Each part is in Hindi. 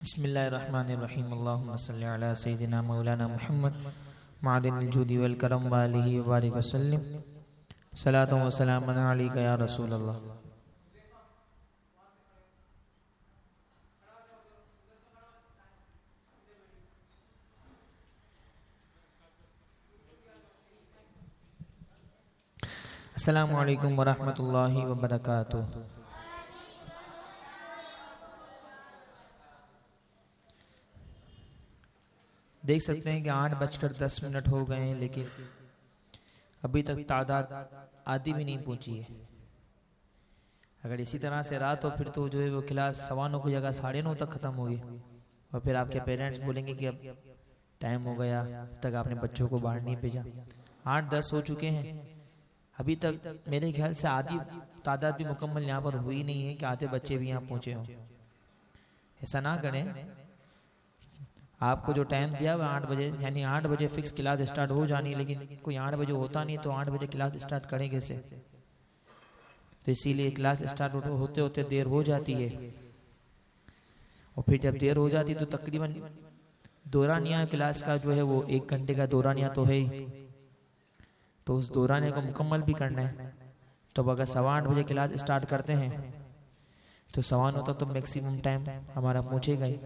बिस्मिल्लाहिर्रहमानिर्रहीम अल्लाहुम्मा सल्लि अला सय्यिदिना मौलाना मुहम्मद मअदिनिल जुदी वल करम व आलिहि व बारिक वसल्लम सलातु व सलामुन अलैका या रसूल अल्लाह। अस्सलामु अलैकुम व रहमतुल्लाहि व बरकातुहू। देख सकते हैं कि 8:10 हो गए हैं, लेकिन अभी तक तादाद आधी भी नहीं पहुंची है। अगर इसी तरह से रहा तो फिर तो जो है वो क्लास 9:15 की जगह 9:30 तक ख़त्म होगी, और फिर आपके पेरेंट्स बोलेंगे कि अब टाइम हो गया, अब तक आपने बच्चों को बाहर नहीं भेजा। 8:10 हो चुके हैं, अभी तक मेरे ख्याल से आधी तादाद भी मुकम्मल यहाँ पर हुई नहीं है कि आधे बच्चे भी यहाँ पहुँचे हों। ऐसा ना करें। आपको जो टाइम दिया हुआ 8 बजे, यानी 8 बजे फिक्स क्लास स्टार्ट हो जानी है, लेकिन कोई 8 बजे होता नहीं तो 8 बजे क्लास स्टार्ट करें कैसे? तो इसीलिए क्लास स्टार्ट होते होते देर हो जाती है, और फिर जब देर हो जाती तो तकरीबन दौरानिया क्लास का जो है वो 1 घंटे का दौरानिया तो है ही, तो उस दौरानिया को मुकम्मल भी करना है। तो अब अगर 8:15 बजे क्लास स्टार्ट करते हैं तो 9:15 तक तो मैक्सिमम टाइम हमारा पहुँचेगा ही।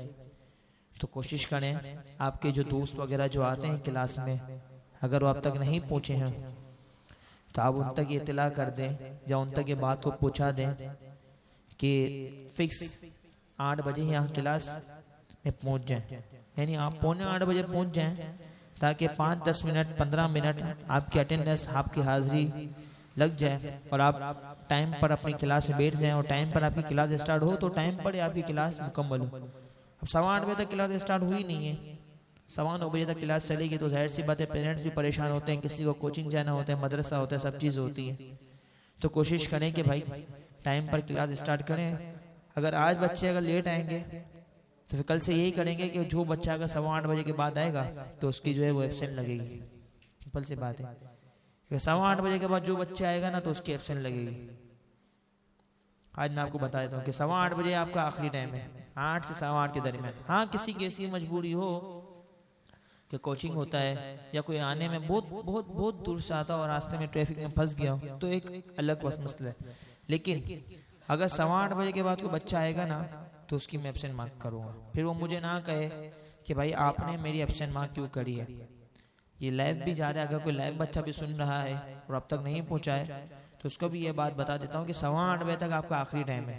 तो कोशिश करें आपके जो दोस्त वगैरह जो आते हैं क्लास में, अगर वो अब तक नहीं पहुँचे हैं तो आप उन तक ये इत्तला कर दें या उन तक ये बात को पहुँचा दें कि फिक्स 8 बजे यहाँ क्लास में पहुँच जाएं। यानी आप 7:45 बजे पहुँच जाएं, ताकि 5-10 मिनट 15 मिनट आपकी अटेंडेंस, आपकी हाज़िरी लग जाए और आप टाइम पर अपनी क्लास में बैठ जाएँ, और टाइम पर आपकी क्लास स्टार्ट हो तो टाइम पर आपकी क्लास मुकम्मल हो। अब 8:15 बजे तक क्लास स्टार्ट हुई नहीं है, 9:15 बजे तक क्लास चलेगी तो जाहिर सी बात है पेरेंट्स भी परेशान होते हैं, किसी को कोचिंग जाना होता है, मदरसा होता है, सब चीज़ होती है। तो कोशिश करें कि भाई टाइम पर क्लास स्टार्ट करें। अगर आज बच्चे अगर लेट आएंगे तो फिर कल से यही करेंगे कि जो बच्चा अगर 8:15 बजे के बाद आएगा तो उसकी जो है वो एब्सेंट लगेगी। सिंपल सी बात है कि 8:15 बजे के बाद जो बच्चा आएगा ना तो उसकी एब्सेंट लगेगी। आज मैं आपको बता देता हूँ कि 8:15 बजे आपका आखिरी टाइम है, 8 से 8:15 के दरमियान। हाँ, किसी की ऐसी मजबूरी हो कि कोचिंग होता है या कोई आने में बहुत दूर से आता हो और रास्ते में ट्रैफिक में फंस गया हो तो एक अलग मसला है। लेकिन अगर 8:15 बजे के बाद कोई बच्चा आएगा ना तो उसकी मैं एब्सेंट मार्क करूँगा। फिर वो मुझे ना कहे कि भाई आपने मेरी एब्सेंट मार्क क्यों करी है। ये लाइव भी जा रहा है, अगर कोई लाइव बच्चा भी सुन रहा है और अब तक नहीं पहुँचा है तो उसको भी ये बात बता देता हूँ कि 8:15 बजे तक आपका आखिरी टाइम है,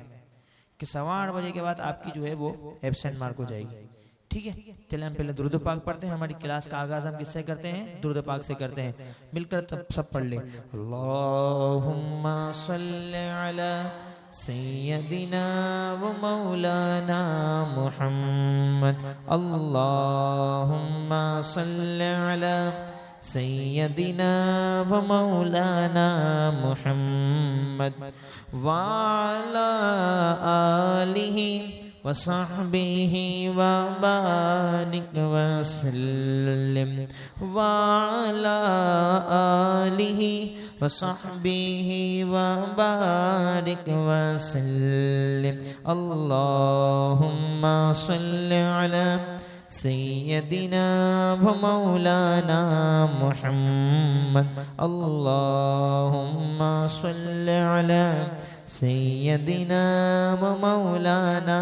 कि 8:15 बजे के बाद आपकी जो है वो एब्सेंट मार्क हो जाएगी। ठीक है, चलिए हम पहले दुरूद पाक पढ़ते हैं। हमारी क्लास का आगाज़ हम किससे करते हैं? दुरूद पाक से करते हैं। मिलकर तब सब पढ़ ले। अल्लाहुम्मा सल्लि अला सय्यदिना व मौलाना मुहम्मद। अल्लाहुम्मा सल्लि अला सय्यदिना व मौलाना मुहम्मद व अला आलिहि व सहबिहि व बारिक वसल्लिम व अला आलिहि व सहबिहि व बारिक वसल्लिम। अल्लाहुम्मा सल्लि अला सय्यदिना व मौलाना मुहम्मद। अल्लाहुम्मा सल्लि अला सय्यदिना व मौलाना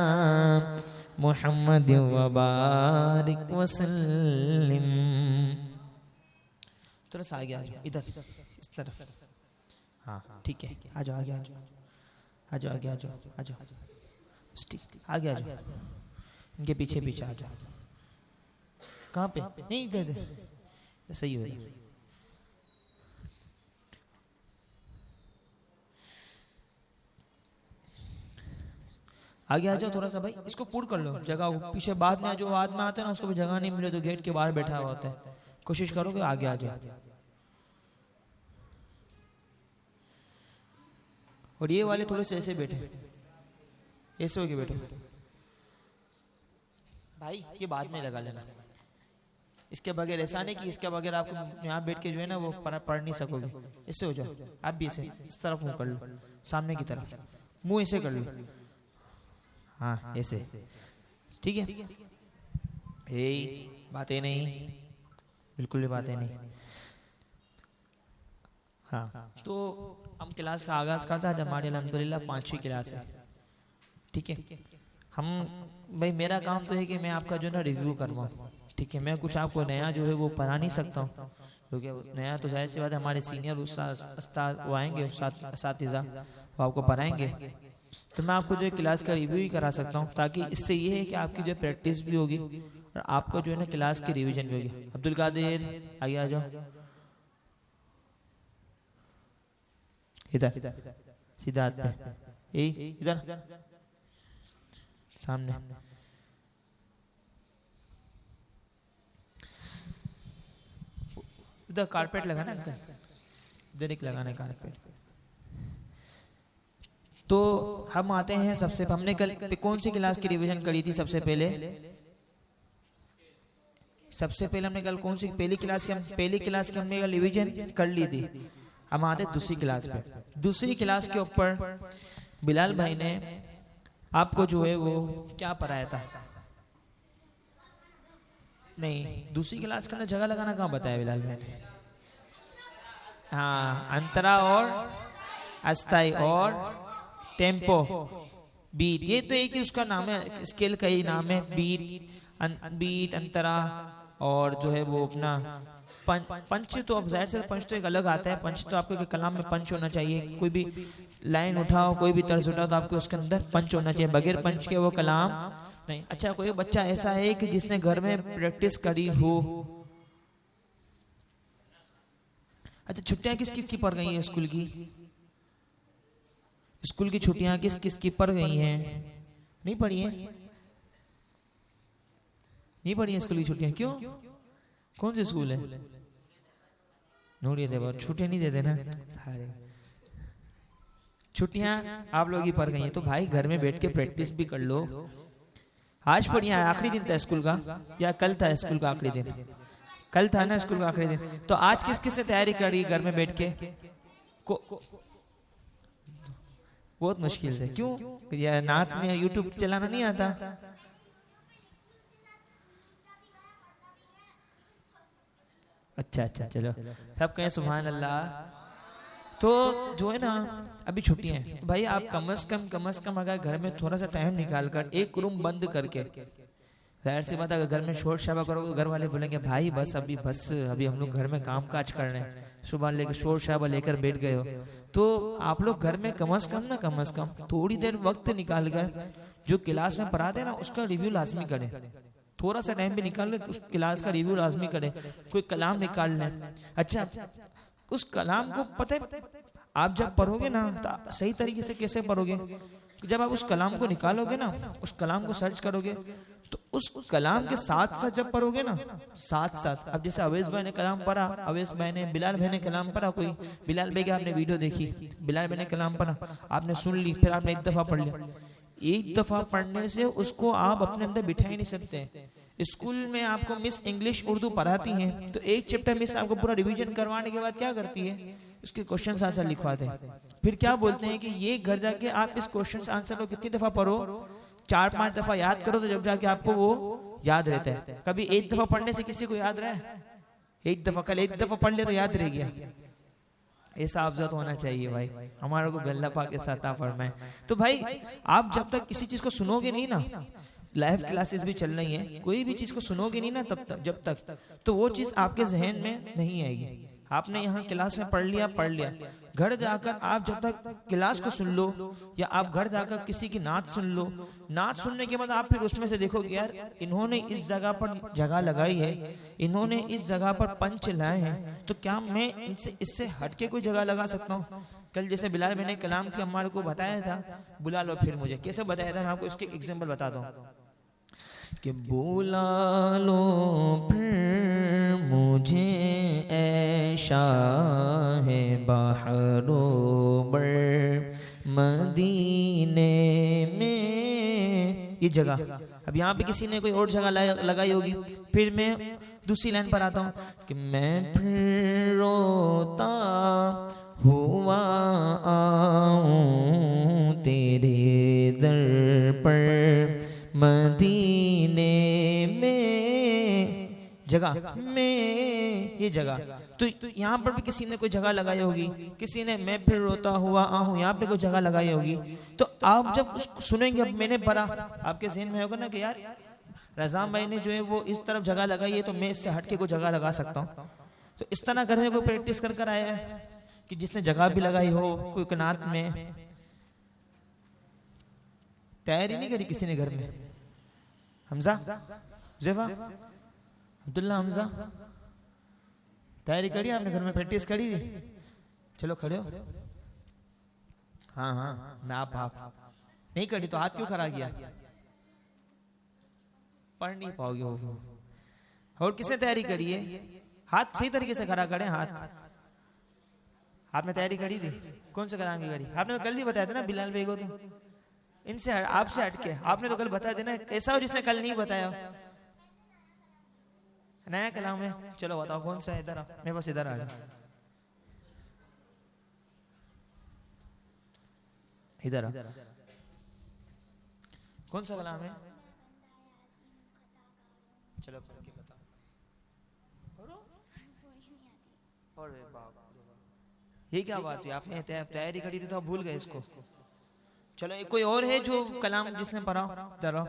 मुहम्मद व बारिक वसल्लिम। थोड़ा सा आगे आ जाओ, इधर इस तरफ। हाँ ठीक है, आ जाओ आगे, आ जाओ आ जाओ आगे, आ जाओ आ जाओ आगे, आ जाओ इनके पीछे पीछे आ जाओ। कहाँ पे? नहीं इधर इधर, सही हो रहा। आगे आ जाओ थोड़ा सा भाई, इसको पूर्ण कर लो जगह पीछे। बाद में जो बाद में आते हैं ना उसको भी जगह नहीं मिले तो गेट के बाहर बैठा हुआ होता है। कोशिश करो कि आगे आ जाओ। और ये वाले थोड़े से ऐसे बैठे, ऐसे होके बैठो भाई, ये बाद में लगा लेना। इसके बगैर ऐसा नहीं कि इसके बगैर आपको यहाँ बैठ के जो है ना वो पढ़ नहीं सकोगे। इससे हो जाओ, आप भी ऐसे इस तरफ मुंह कर लो, सामने की तरफ मुंह ऐसे कर लो। हाँ ऐसे, ठीक है, यही बातें नहीं, बिल्कुल भी बातें नहीं। हाँ, तो हम क्लास का आगाज करता है, हमारी अल्हम्दुलिल्लाह 5वीं क्लास है। ठीक है, हम भाई मेरा काम तो है कि मैं आपका जो ना रिव्यू करवाऊँ। ठीक है, मैं कुछ आपको नया जो है वो पढ़ा नहीं सकता हूँ, क्योंकि नया तो जाहिर सी बात है, हमारे सीनियर उस्ताद वो आएंगे, उस्ताद-ए-इज़ा वो आपको पढ़ाएंगे। तो मैं आपको जो है क्लास का रिव्यू ही करा सकता हूँ, ताकि इससे ये है कि आपकी जो प्रैक्टिस भी होगी और आपको जो है ना क्लास की रिवीजन भी होगी। अब्दुल कादिर आगे आ जाओ, इधर सीधा हाथ पे, यही इधर सामने। इधर कारपेट लगाना अंकल, इधर एक लगाना है कारपेट। तो हम आते हैं सबसे, हमने कल कौन सी क्लास की रिवीजन करी थी सबसे पहले? सबसे पहले हमने कल कौन सी पहली क्लास की हमने कल रिवीजन कर ली थी। हम आते दूसरी क्लास पे। दूसरी क्लास के ऊपर बिलाल भाई ने आपको जो है वो क्या पढ़ाया था? नहीं, दूसरी क्लास के अंदर जगह लगाना कहाँ बताया बिलाल भाई ने? हाँ, अंतरा और अस्थाई और टेम्पो, बीट, ये तो एक ही उसका नाम है, स्केल का ही नाम है, बीट, अंतरा और जो है वो अपना पंच। तो अब जाहिर से पंच तो एक अलग आता है। पंच तो आपके कलाम में पंच होना चाहिए, कोई भी लाइन उठाओ, कोई भी तर्ज उठाओ तो आपके उसके अंदर पंच होना चाहिए, बगैर पंच के वो कलाम नहीं। अच्छा, कोई बच्चा ऐसा है कि जिसने घर में प्रैक्टिस करी हो? अच्छा, छुट्टियां किस किस की पड़ गई हैं स्कूल की? स्कूल की छुट्टियां किस किस की पड़ गई हैं? नहीं पड़ी हैं? नहीं पड़ी हैं स्कूल की छुट्टियां? क्यों? कौन से स्कूल है? नूरिया देवा छुट्टियां नहीं देते ना सारे। छुट्टियां आप लोग ही पड़ गई हैं, तो भाई घर में बैठ के प्रैक्टिस भी कर लो। आज पढ़िया, आखिरी दिन था स्कूल का या कल था स्कूल का आखिरी दिन? कल था ना स्कूल का आखिरी दिन। तो आज किस किस से तैयारी करी घर में बैठ के? बहुत मुश्किल से। क्यों? या नात में यूट्यूब चलाना नहीं आता? अच्छा अच्छा, चलो सब कहें सुभान अल्लाह। तो जो है ना अभी छुट्टियां हैं, तो भाई आप कम से कम अगर घर में थोड़ा सा टाइम निकाल कर एक रूम बंद करके, जाहिर सी बात है अगर घर में शोर शराबा करोगे घर वाले बोलेंगे भाई बस अभी हम लोग घर में काम काज कर रहे हैं, सुबह लेकर शोर शराबा लेकर बैठ गए हो। तो आप लोग घर में कम से कम थोड़ी देर वक्त निकाल कर जो क्लास में पढ़ाते हैं ना उसका रिव्यू लाजमी करें। थोड़ा सा टाइम भी निकाल ले, उस क्लास का रिव्यू लाजमी करें, कोई कलाम निकाल लें। अच्छा, उस कलाम को पता है आप जब पढ़ोगे ना तो सही तरीके से कैसे पढ़ोगे? जब आप उस कलाम को निकालोगे ना, उस कलाम को सर्च करोगे, तो उस कलाम के साथ साथ जब पढ़ोगे ना, साथ साथ, अब जैसे अवैस भाई ने कलाम पढ़ा, अवैस भाई ने, बिलाल भाई ने कलाम पढ़ा, कोई बिलाल भाई की आपने वीडियो देखी, बिलाल भाई ने कलाम पढ़ा, आपने सुन ली, फिर आपने एक दफा पढ़ लिया। एक दफा पढ़ने से उसको आप अपने अंदर बिठा ही नहीं सकते। स्कूल में आपको मिस इंग्लिश उर्दू पढ़ाती हैं, तो एक चैप्टर मिस आपको पूरा रिवीजन करवाने के बाद क्या करती है? उसके क्वेश्चन आंसर लिखवाते हैं। फिर क्या बोलते हैं कि ये घर जाके आप इस क्वेश्चन आंसर को कितनी दफा पढ़ो? 4-5 दफा याद करो, तो जब जाके आपको वो याद रहता है। कभी एक दफा पढ़ने से किसी को याद रहा है? एक दफा, कल एक दफा पढ़ लिया तो याद रह गया। ऐसा अफजत होना चाहिए भाई, हमारे को अल्लाह पाक के साथ फरमाए। तो भाई आप जब तक किसी चीज को सुनोगे नहीं ना, लाइव क्लासेस भी चल रही हैं, कोई भी चीज को सुनोगे नहीं ना तब तक, जब तक, तो वो चीज आपके जहन में नहीं आएगी। आपने यहाँ क्लास में पढ़ लिया, घर जाकर आप जब तक क्लास को सुन लो या आप घर जाकर किसी की नात सुन लो, नात सुनने के बाद आप फिर उसमें से देखोगे यार इन्होंने इस जगह पर जगह लगाई है, इन्होंने इस जगह पर पंच लाए हैं, तो क्या मैं इससे हटके कोई जगह लगा सकता हूँ? कल जैसे बिलाल मैंने कलाम के हमारे को बताया था, बुला लो फिर मुझे, कैसे बताया था मैं आपको इसके एग्जाम्पल बता दूं कि बुला लो फिर मुझे ऐशा है बहरो बर मदीने में। ये जगह अब यहाँ पे किसी ने कोई और जगह लगाई होगी। फिर मैं दूसरी लाइन पर आता हूँ कि मैं फिर रोता हुआ आऊं तेरे दर पर मदीने सीने में जगह में, ये जगह तो यहाँ पर भी किसी ने कोई जगह लगाई होगी, किसी ने मैं फिर रोता हुआ आहूं यहाँ पे कोई जगह लगाई होगी। तो आप जब उसको सुनेंगे, अब मैंने पढ़ा, आपके ज़हन में होगा ना कि यार रज़ाम भाई ने जो है वो इस तरफ जगह लगाई है, तो मैं इससे हट के कोई जगह लगा सकता हूँ। तो इस तरह घर में कोई प्रैक्टिस कर कर आया है कि जिसने जगह भी लगाई हो, कोई कनात में तैयारी नहीं करी किसी ने घर में? हमजा, जेफा, अब्दुल्ला, हमजा, तैयारी करी आपने घर में, प्रैक्टिस करी? चलो खड़े हो। हाँ हाँ, मैं आप नहीं करी तो हाथ क्यों खड़ा किया? पढ़ नहीं पाओगे वो। और किसने तैयारी करी है? हाथ सही तरीके से खड़ा करें। हाथ आपने तैयारी करी थी? कौन सा कलाम की करी? आपने तो कल भी बताया था ना बिलाल भाई को। तो इनसे आपसे हटके आपने तो कल बताया था ना, कैसा हो जिसने कल नहीं बताया? नया कलाम है, चलो बताओ कौन सा है? इधर आओ, मैं बस इधर आ जाओ, इधर आओ। कौन सा कलाम है? चलो पढ़ के बताओ। और ये क्या बात हुई? आपने तैयारी करी थी तो आप भूल गए इसको। चलो कोई और है जो कलाम जिसने पढ़ा? इधर आओ।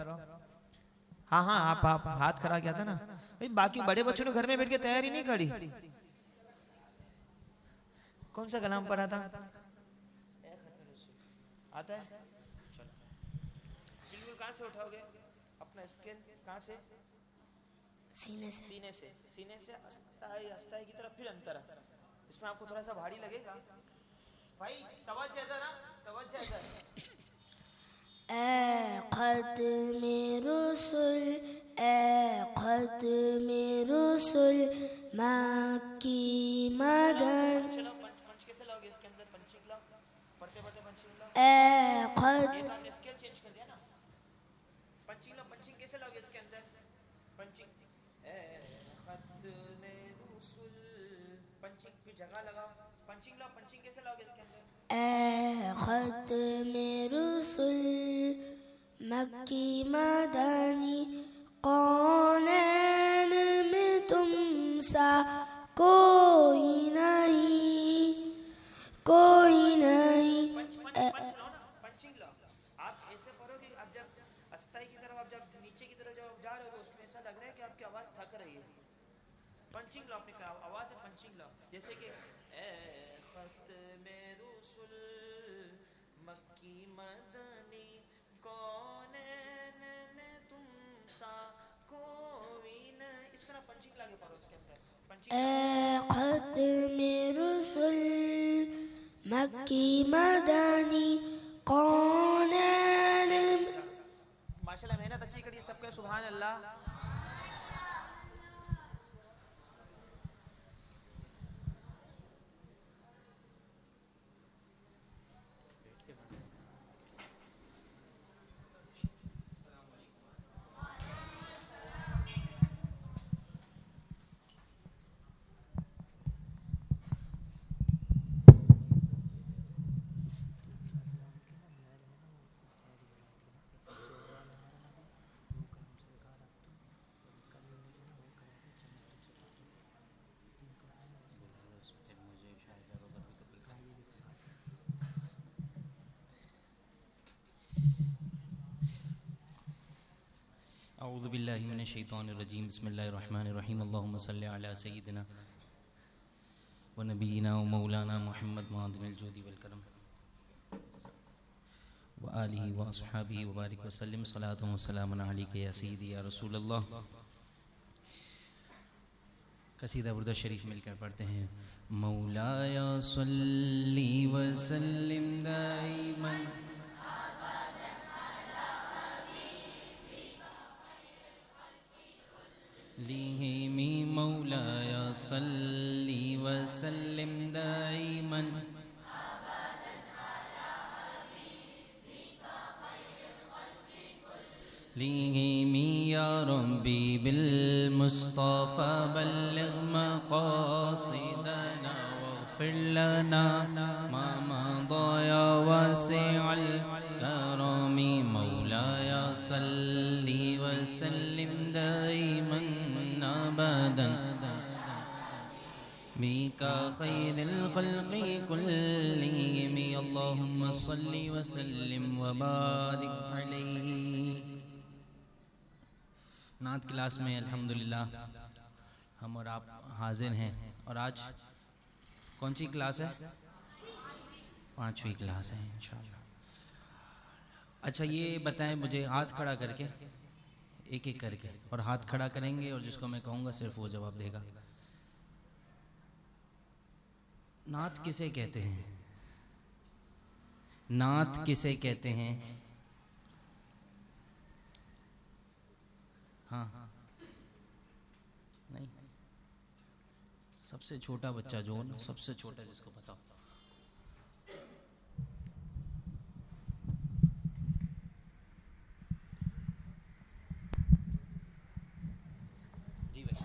हाँ हाँ, आप हाथ खड़ा किया था ना भाई। बाकी बड़े बच्चों ने घर में बैठ के तैयारी नहीं करी। कौन सा कलाम पढ़ा था? आता है? चलो बिल्कुल। कहाँ से उठाओगे अपना स्केल? कहाँ से? सीने से। सीने से, सीने से अस्ताई की तरफ, फिर अंतर। इसमें आपको थोड़ा सा भारी लगेगा भाई। तवज्जो इधर ना, तवज्जो इधर। ऐ ख़त्म रुसुल, ऐ ख़त्म रुसुल, मक्की मदन। चलो पंच कैसे लाओगे इसके अंदर? पंचिंग लाओ, पढ़ते पढ़ते पंचिंग लाओ। ऐ ख़त्म, ये तो आपने स्केल चेंज कर दिया ना। पंचिंग लाओ, पंचिंग कैसे लाओगे इसके अंदर? पंचिंग, ऐ ख़त्म रुसुल, पंचिंग की जगह लगाओ। पंचिंग लाओ, पंचिंग कैसे लाओगे इसके अंदर? ऐ ख़त्म रुसुल, मक्की मदनी, कौनैन में तुम सा कोई नहीं, कोई नहीं। पंच लो ना, पंचिंग लो। आप ऐसे पढ़ोगे, आप जब अस्ताई की तरफ, आप जब नीचे की तरफ जब जा रहे हो, उसमें ऐसा लग रहा है कि आपकी आवाज थक रही है। पंचिंग लो, अपनी आवाज में पंचिंग लो। जैसे कि ऐ ख़त्म रुसुल, मक्की मदनी, कौनैन में तुम सा कोई न। इस तरह पंचिंग लाके पढ़ो इसके अंदर। ऐ ख़त्म रुसुल, मक्की मदनी, कौनैन। माशाल्लाह मेहनत अच्छी करी सबके, सुभान अल्लाह। अऊज़ु बिल्लाहि मिनश शैतानिर रजीम, बिस्मिल्लाहिर रहमानिर रहीम। अल्लाहुम्मा सल्लि अला सय्यिदिना व नबियिना व मौलाना मुहम्मद मुअद्दिमिल जूदी वल करम व आलिहि व अस्हाबिहि व बारिक व सल्लिम। सलातु व सलामुन अलैका या सय्यिदी या रसूलल्लाह। कसीदा बुर्दा शरीफ मिलकर पढ़ते हैं। मौलाया सल्ली व सल्लिम दाइमन लिहिमी, मौलाया सल्ली व सल्लिम दाइमन लिहिमी, या रब्बी बिल मुस्तफ़ा बल्लिग़ मक़ासिदना वग़फ़िर लना मा मदा या वासिअल करमी। मौलाया सल्ली व सल्लिम दाइमन अबदन बिका खैरुल खल्क़ि कुल्लिहिम अल्लाहुम्मा सल्लि व सल्लिम व बारिक अलैहि। नात क्लास में अल्हम्दुलिल्लाह हम और आप हाजिर हैं। और आज कौन सी क्लास है? 5वीं क्लास है इंशाअल्लाह। अच्छा ये बताएं मुझे, हाथ खड़ा करके एक एक करके, और हाथ खड़ा करेंगे और जिसको मैं कहूँगा सिर्फ वो जवाब देगा। नात किसे कहते हैं? नात किसे कहते हैं? हाँ नहीं, सबसे छोटा बच्चा जो हो ना, सबसे छोटा जिसको बताओ। जी भाई।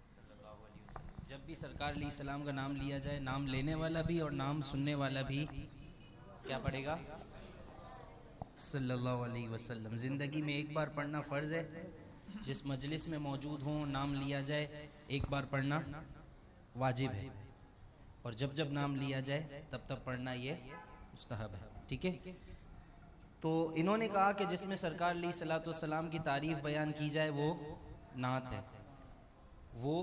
सल्लल्लाहु अलैहि वसल्लम। जब भी सरकार अलैहिस्सलाम का नाम लिया जाए, नाम लेने वाला भी और नाम सुनने वाला भी क्या पढ़ेगा? सल्लल्लाहु अलैहि वसल्लम। ज़िंदगी में एक बार पढ़ना फ़र्ज़ है। जिस मजलिस में मौजूद हों, नाम लिया जाए, एक बार पढ़ना वाजिब है। और जब जब नाम लिया जाए तब तब पढ़ना ये मुस्तहब है। ठीक है। तो इन्होंने कहा कि जिसमें सरकार अलैहिस्सलातु वस्सलाम की तारीफ़ बयान की जाए वो नात है, वो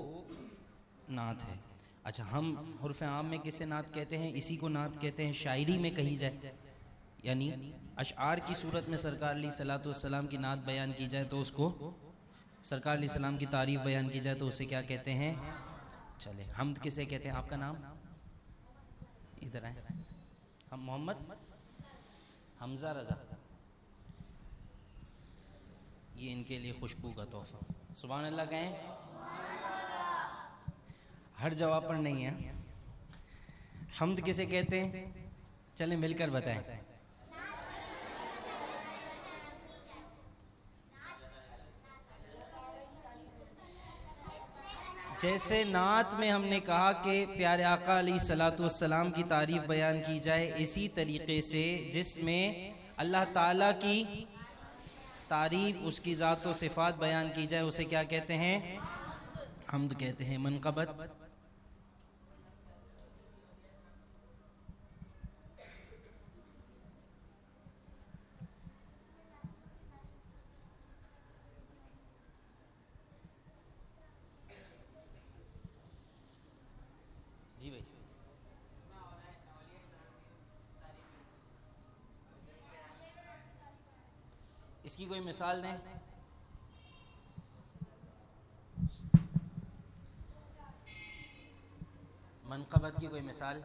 नात है। अच्छा, हम हुर्फ़ आम में किसे नात कहते हैं? इसी को नात कहते हैं। शायरी में कही जाए, यानी अशआर की सूरत में सरकार अलैहिस्सलातु वस्सलाम की नात बयान की जाए तो उसको, सरकार अलैहिस्सलाम की तारीफ़ बयान की जाए तो उसे क्या कहते हैं? चले, हम्द किसे कहते हैं? आपका नाम इधर आए। हम मोहम्मद हमज़ा रज़ा, ये इनके लिए खुशबू का तोहफा। सुभान अल्लाह कहें। हर जवाब पर नहीं है। हम्द किसे कहते हैं? चले मिलकर बताएं। जैसे नात में हमने कहा कि प्यारे आका अलैहिस्सलातु वस्सलाम की तारीफ़ बयान की जाए, इसी तरीक़े से जिसमें अल्लाह ताला की तारीफ़, उसकी ज़ात व सिफ़ात बयान की जाए उसे क्या कहते हैं? हम्द कहते हैं। मनक़बत, जी भाई। इसकी कोई मिसाल दें। मनक़बत की कोई मिसाल।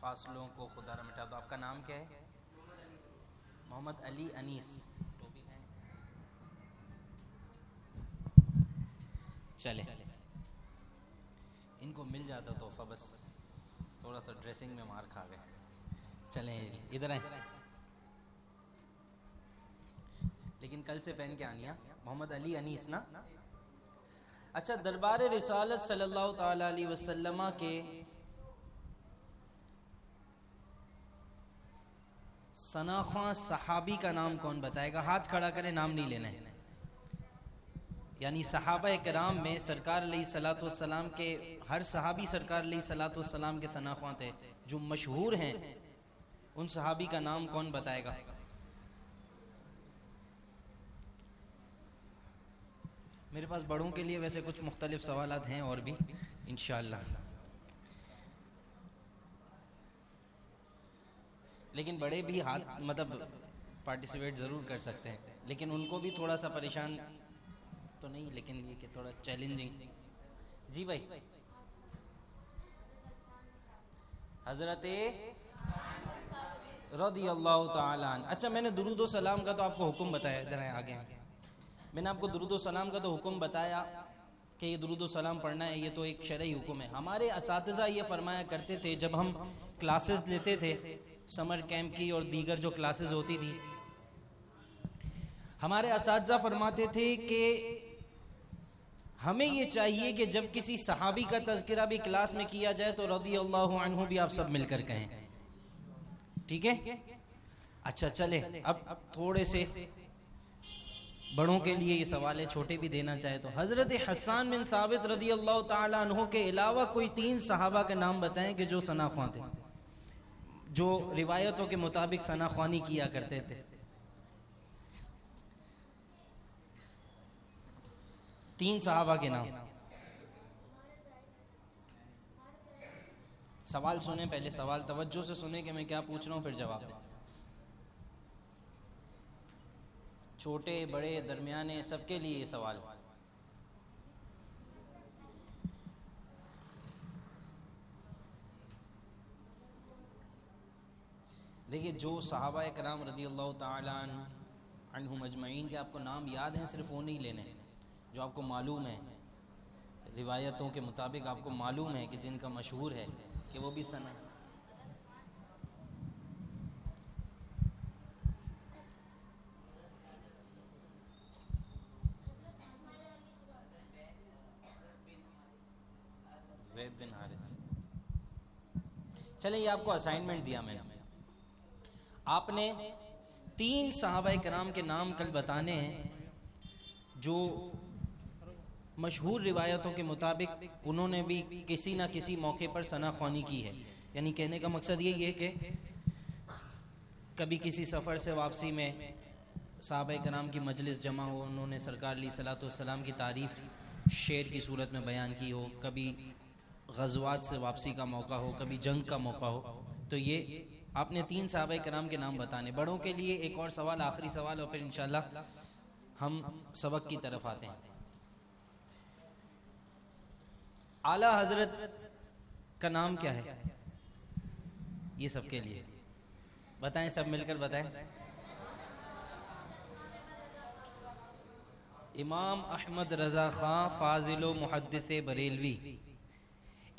फासलों को खुदा न मिटा दो। आपका नाम क्या है? मोहम्मद अली अनीस। टोपी है? चले, इनको मिल जाता तोहफा, बस थोड़ा सा ड्रेसिंग में मार खा गए। चलें इधर आए, लेकिन कल से पहन के आनी है। मोहम्मद अली अनीस ना। अच्छा, दरबार रिसालत सल्लल्लाहु ताला अलैहि वसल्लम के सनाख़ा सहाबी का नाम कौन बताएगा? हाथ खड़ा करें, नाम नहीं लेना है। यानी सहाबा किराम में सरकार अलैहिस्सलातु वस्सलाम के हर सहाबी सरकार अलैहिस्सलातु वस्सलाम के सनाख़ा थे। जो मशहूर हैं उन सहाबी का नाम कौन बताएगा? मेरे पास बड़ों के लिए वैसे कुछ मुख्तलिफ सवालात हैं और भी इंशाअल्लाह, लेकिन बड़े भी हाथ मतलब पार्टिसिपेट ज़रूर कर सकते हैं, लेकिन उनको भी थोड़ा सा परेशान तो नहीं, लेकिन ये कि थोड़ा चैलेंजिंग। जी भाई। हज़रत रज़ियल्लाहु ताला अन्हु। अच्छा, मैंने दुरूद व सलाम का तो आपको हुक्म बताया, इधर आगे मैंने आपको दुरूद व सलाम का तो हुक्म बताया कि ये दुरूद व सलाम पढ़ना है, ये तो एक शरई हुक्म है। हमारे असातिज़ा ये फरमाया करते थे जब हम क्लासेस लेते थे, समर कैंप की और दीगर जो क्लासेस होती थी, हमारे असातिज़ा फरमाते थे कि हमें ये चाहिए कि जब किसी सहाबी का तज़किरा भी क्लास में किया जाए तो रज़ी अल्लाहु अन्हु भी आप सब मिलकर कहें, ठीक है? अच्छा चले, अब थोड़े से बड़ों के लिए ये सवाल है, छोटे भी देना चाहे तो। हज़रत हसन बिन साबित रज़ी अल्लाह ताला अन्हु के अलावा कोई 3 सहाबा के नाम बताएं कि जो सना ख्वां थे, जो रिवायतों के मुताबिक सना ख्वानी किया करते थे। 3 सहाबा के नाम। सवाल सुने, पहले सवाल तवज्जो से सुने कि मैं क्या पूछ रहा हूँ, फिर जवाब दें। छोटे बड़े दरमियाने सबके लिए ये सवाल। देखिए, जो सहाबा कराम रज़ी अल्लाह ताला अन्हुम अजमईन के आपको नाम याद हैं, सिर्फ वो नहीं लेने जो आपको मालूम है, रिवायतों के मुताबिक आपको मालूम है कि जिनका मशहूर है कि वो भी सना। ज़ैद बिन हारिस। चले, ये आपको असाइनमेंट दिया मैंने, आपने 3 सहाबा कराम के नाम कल बताने हैं जो मशहूर रिवायतों के मुताबिक उन्होंने भी किसी ना किसी मौके पर सना ख्वानी की है। यानी कहने का मकसद यही है कि कभी किसी सफ़र से वापसी में सहाबा कराम की मजलिस जमा हो, उन्होंने सरकार अलैहिस्सलातु वस्सलाम की तारीफ़ शेर की सूरत में बयान की हो, कभी ग़ज़वात से वापसी का मौका हो, कभी जंग का मौका हो, तो ये आपने 3 सहाबा कराम के नाम बताने। बड़ों के लिए एक और सवाल, आखिरी सवाल, और फिर इंशाल्लाह हम सबक की तरफ आते हैं। आला हजरत का नाम क्या है? ये सबके लिए बताएं, सब मिलकर बताएं। इमाम अहमद रज़ा ख़ां फ़ाज़िल मुहद्दिस बरेलवी,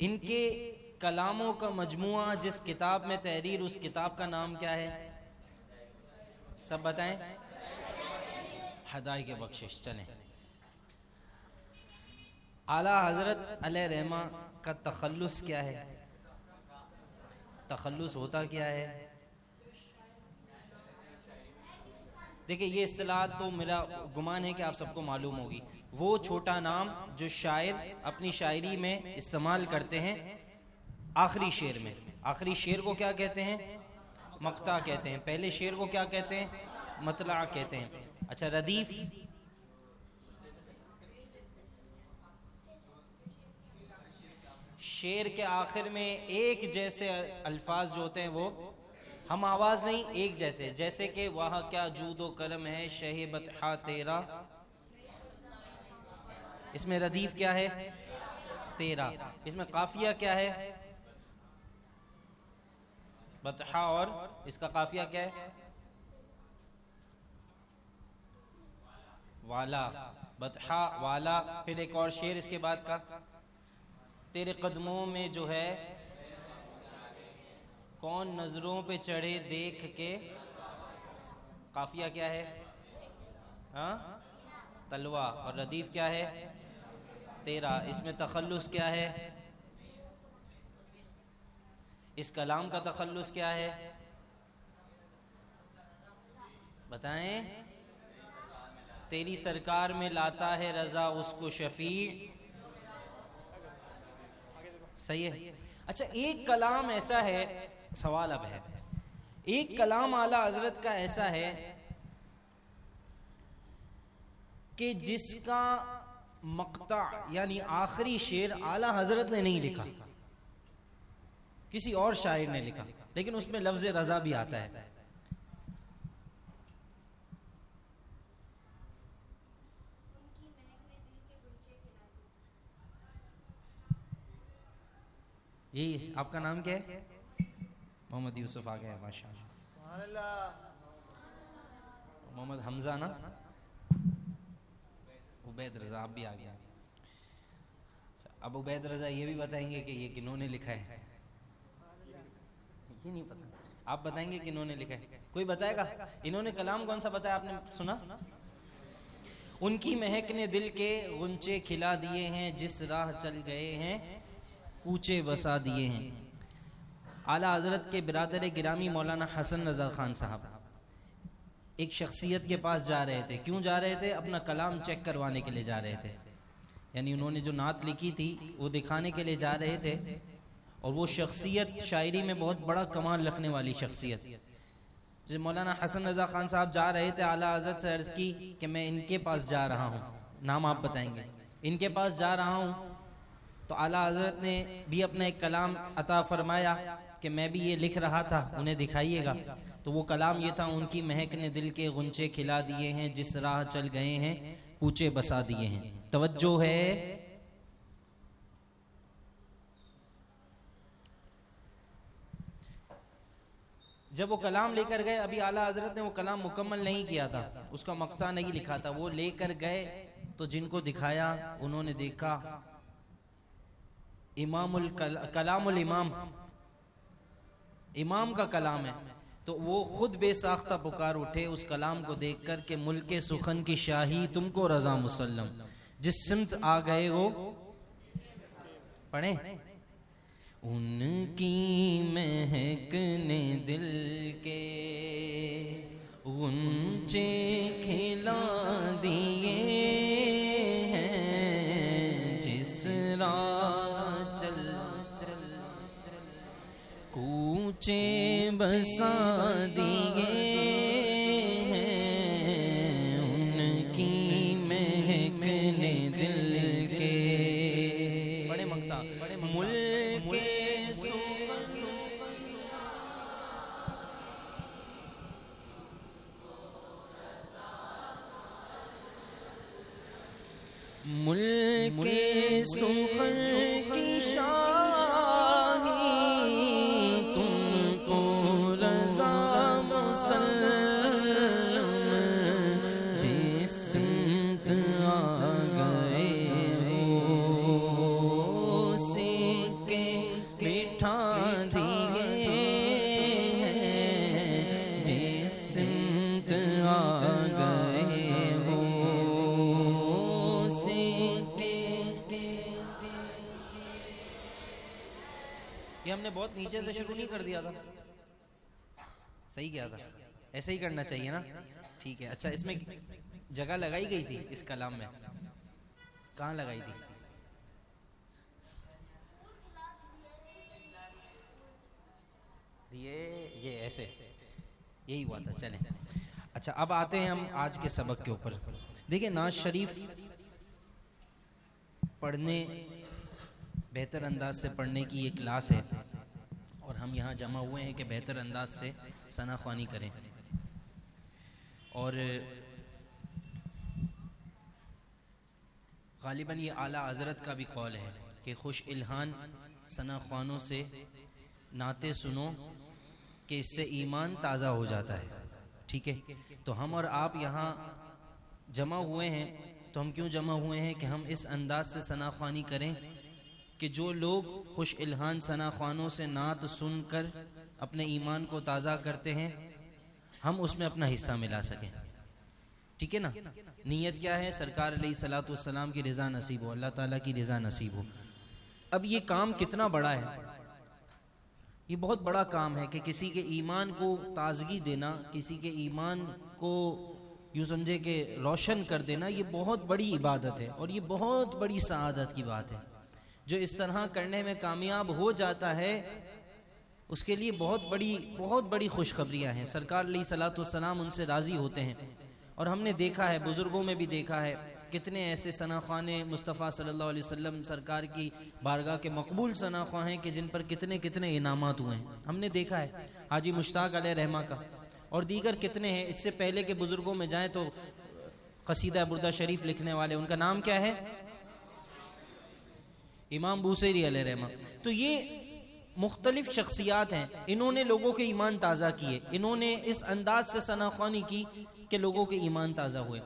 इनके कलामों का मजमुआ जिस किताब में तहरीर, उस किताब का नाम क्या है? सब बताएं। हदायक़ बख्शिश। चलें, आला हज़रत अलैहि रहमा का तखल्लुस क्या है? तखल्लुस होता क्या है? देखिए, ये इस्तिलाह तो मेरा गुमान है कि आप सबको मालूम होगी। वो छोटा नाम जो शायर अपनी शायरी में इस्तेमाल करते हैं आखिरी शेर में। आखिरी शेर को क्या कहते हैं? मक्ता कहते हैं। पहले शेर को क्या कहते हैं? मतला कहते हैं। अच्छा, रदीफ, शेर के आखिर में एक जैसे अल्फाज जो होते हैं वो हम आवाज़ नहीं, एक जैसे, जैसे कि वह क्या जूदो करम है शहे बतहा तेरा, इसमें रदीफ क्या है? तेरा। इसमें काफिया क्या है? बतहा, और इसका काफिया क्या है? वाला। बतहा, वाला। फिर एक और शेर इसके बाद का, तेरे कदमों में जो है कौन नजरों पे चढ़े देख के, काफिया क्या है? हाँ, तलवा। और रदीफ क्या है? तेरा। इसमें तखल्लुस क्या है? इस कलाम का तखल्लुस क्या है? बताएं। तेरी सरकार में लाता है रजा उसको शफी। सही है। अच्छा, एक कलाम ऐसा है, सवाल अब है, एक कलाम आला हजरत का ऐसा है कि जिसका मक्ता यानी आखिरी शेर आला हजरत ने नहीं लिखा, किसी और शायर ने लिखा, लेकिन उसमें लफ्ज रजा भी आता है। यही आपका नाम क्या है? मोहम्मद यूसुफ आ गया, माशाअल्लाह। मोहम्मद हमजा ना? उबैद रजा, आप भी आ गया। अब उबैद रजा ये भी बताएंगे कि ये किन्होंने लिखा है? ये नहीं पता। आप बताएंगे किन्होंने लिखा है? कोई बताएगा? इन्होंने कलाम कौन सा बताया? आपने सुना? उनकी महक ने दिल के गुंचे खिला दिए हैं, जिस राह चल गए हैं कूचे बसा दिए हैं। आला हज़रत के बिरादर गिरामी मौलाना हसन रज़ा ख़ान साहब एक शख्सियत के पास जा रहे थे। क्यों जा रहे थे? अपना कलाम चेक करवाने के लिए जा रहे थे। यानी उन्होंने जो नात लिखी थी वो दिखाने के लिए जा रहे थे। और वो शख्सियत शायरी में बहुत बड़ा कमाल रखने वाली शख्सियत, जो मौलाना हसन रज़ा ख़ान साहब जा रहे थे, आला हज़रत से अर्ज़ की कि मैं इनके पास जा रहा हूँ, नाम आप बताएंगे, इनके पास जा रहा हूँ। तो आला हज़रत ने भी अपना एक कलाम अता फरमाया कि मैं भी ये लिख रहा था, उन्हें दिखाइएगा। तो वो कलाम ये था, उनकी महक ने दिल के गुंचे खिला दिए हैं, जिस राह चल गए हैं कूचे बसा दिए हैं। तवज्जो है। जब वो कलाम लेकर गए, अभी आला हज़रत ने वो कलाम मुकम्मल नहीं किया था, उसका मक्ता नहीं लिखा था, वो लेकर गए तो जिनको दिखाया उन्होंने देखा कलामुल इमाम, इमाम का कलाम है। तो वो खुद बेसाख्ता पुकार उठे उस कलाम को देखकर के मुल्के सुखन की शाही तुमको रज़ा मुसल्लम, जिस सिमत आ गए वो पढ़े। उनकी महक ने दिल के गुंचे खिला दिए हैं, जिस राह चल कूचे बसा दिए हैं, उनकी महक ने दिल के बड़े मक्ता मुल्के मुल्के सुखन की शाही तुमको रज़ा मुसल्लम, जिस सिमत आ गए हो सिक्के बिठा दिए हैं, जिस सिमत आ गए हो ये हमने बहुत नीचे से शुरू नहीं कर दिया था, सही किया था, ऐसे ही करना चाहिए ना। ठीक है, अच्छा इसमें जगह लगाई गई थी इस कलाम में, कहाँ लगाई थी? ये ऐसे यही हुआ था। चलें, अच्छा अब आते हैं हम आज के सबक के ऊपर। देखिए, नाज शरीफ पढ़ने, बेहतर अंदाज से पढ़ने की ये क्लास है और हम यहाँ जमा हुए हैं कि बेहतर अंदाज से सना ख्वानी करें। और ग़ालिबन ये आला हज़रत का भी कौल है कि खुश इल्हान सना ख्वानों से नाते सुनो कि इससे ईमान ताज़ा हो जाता है। ठीक है, तो हम और आप यहाँ जमा हुए हैं, तो हम क्यों जमा हुए हैं कि हम इस अंदाज से सना ख्वानी करें कि जो लोग खुश इल्हान सना ख्वानों से नात सुनकर अपने ईमान को ताज़ा करते हैं, हम उसमें अपना हिस्सा मिला सकें। ठीक है ना? नीयत क्या है? सरकार अलैहिस्सलातु वस्सलाम की रज़ा नसीब हो, अल्लाह ताला की रज़ा नसीब हो। अब ये काम कितना बड़ा है, ये बहुत बड़ा काम है कि किसी के ईमान को ताज़गी देना, किसी के ईमान को यूँ समझे कि रोशन कर देना, ये बहुत बड़ी इबादत है और ये बहुत बड़ी सआदत की बात है। जो इस तरह करने में कामयाब हो जाता है उसके लिए बहुत बड़ी खुशखबरियाँ हैं। सरकार अलैहिस्सलातु वस्सलाम उनसे राज़ी होते हैं और हमने देखा है, बुज़ुर्गों में भी देखा है, कितने ऐसे सनाख़्वाने मुस्तफ़ा सल्लल्लाहु अलैहि वसल्लम सरकार की बारगाह के मकबूल सनाख़्वां हैं कि जिन पर कितने कितने इनामात हुए हैं। हमने देखा है हाजी मुश्ताक अलैहि रहमा का, और दीगर कितने हैं। इससे पहले के बुज़ुर्गों में जाएँ तो क़सीदा बुर्दा शरीफ लिखने वाले, उनका नाम क्या है? इमाम बूसैरी अलैहि रहमा। तो ये मुख्तलिफ शख्सियात हैं, इन्होंने लोगों के ईमान ताज़ा किए, इन्होंने इस अंदाज से सनाख़्वानी की कि लोगों के ईमान ताज़ा हुए।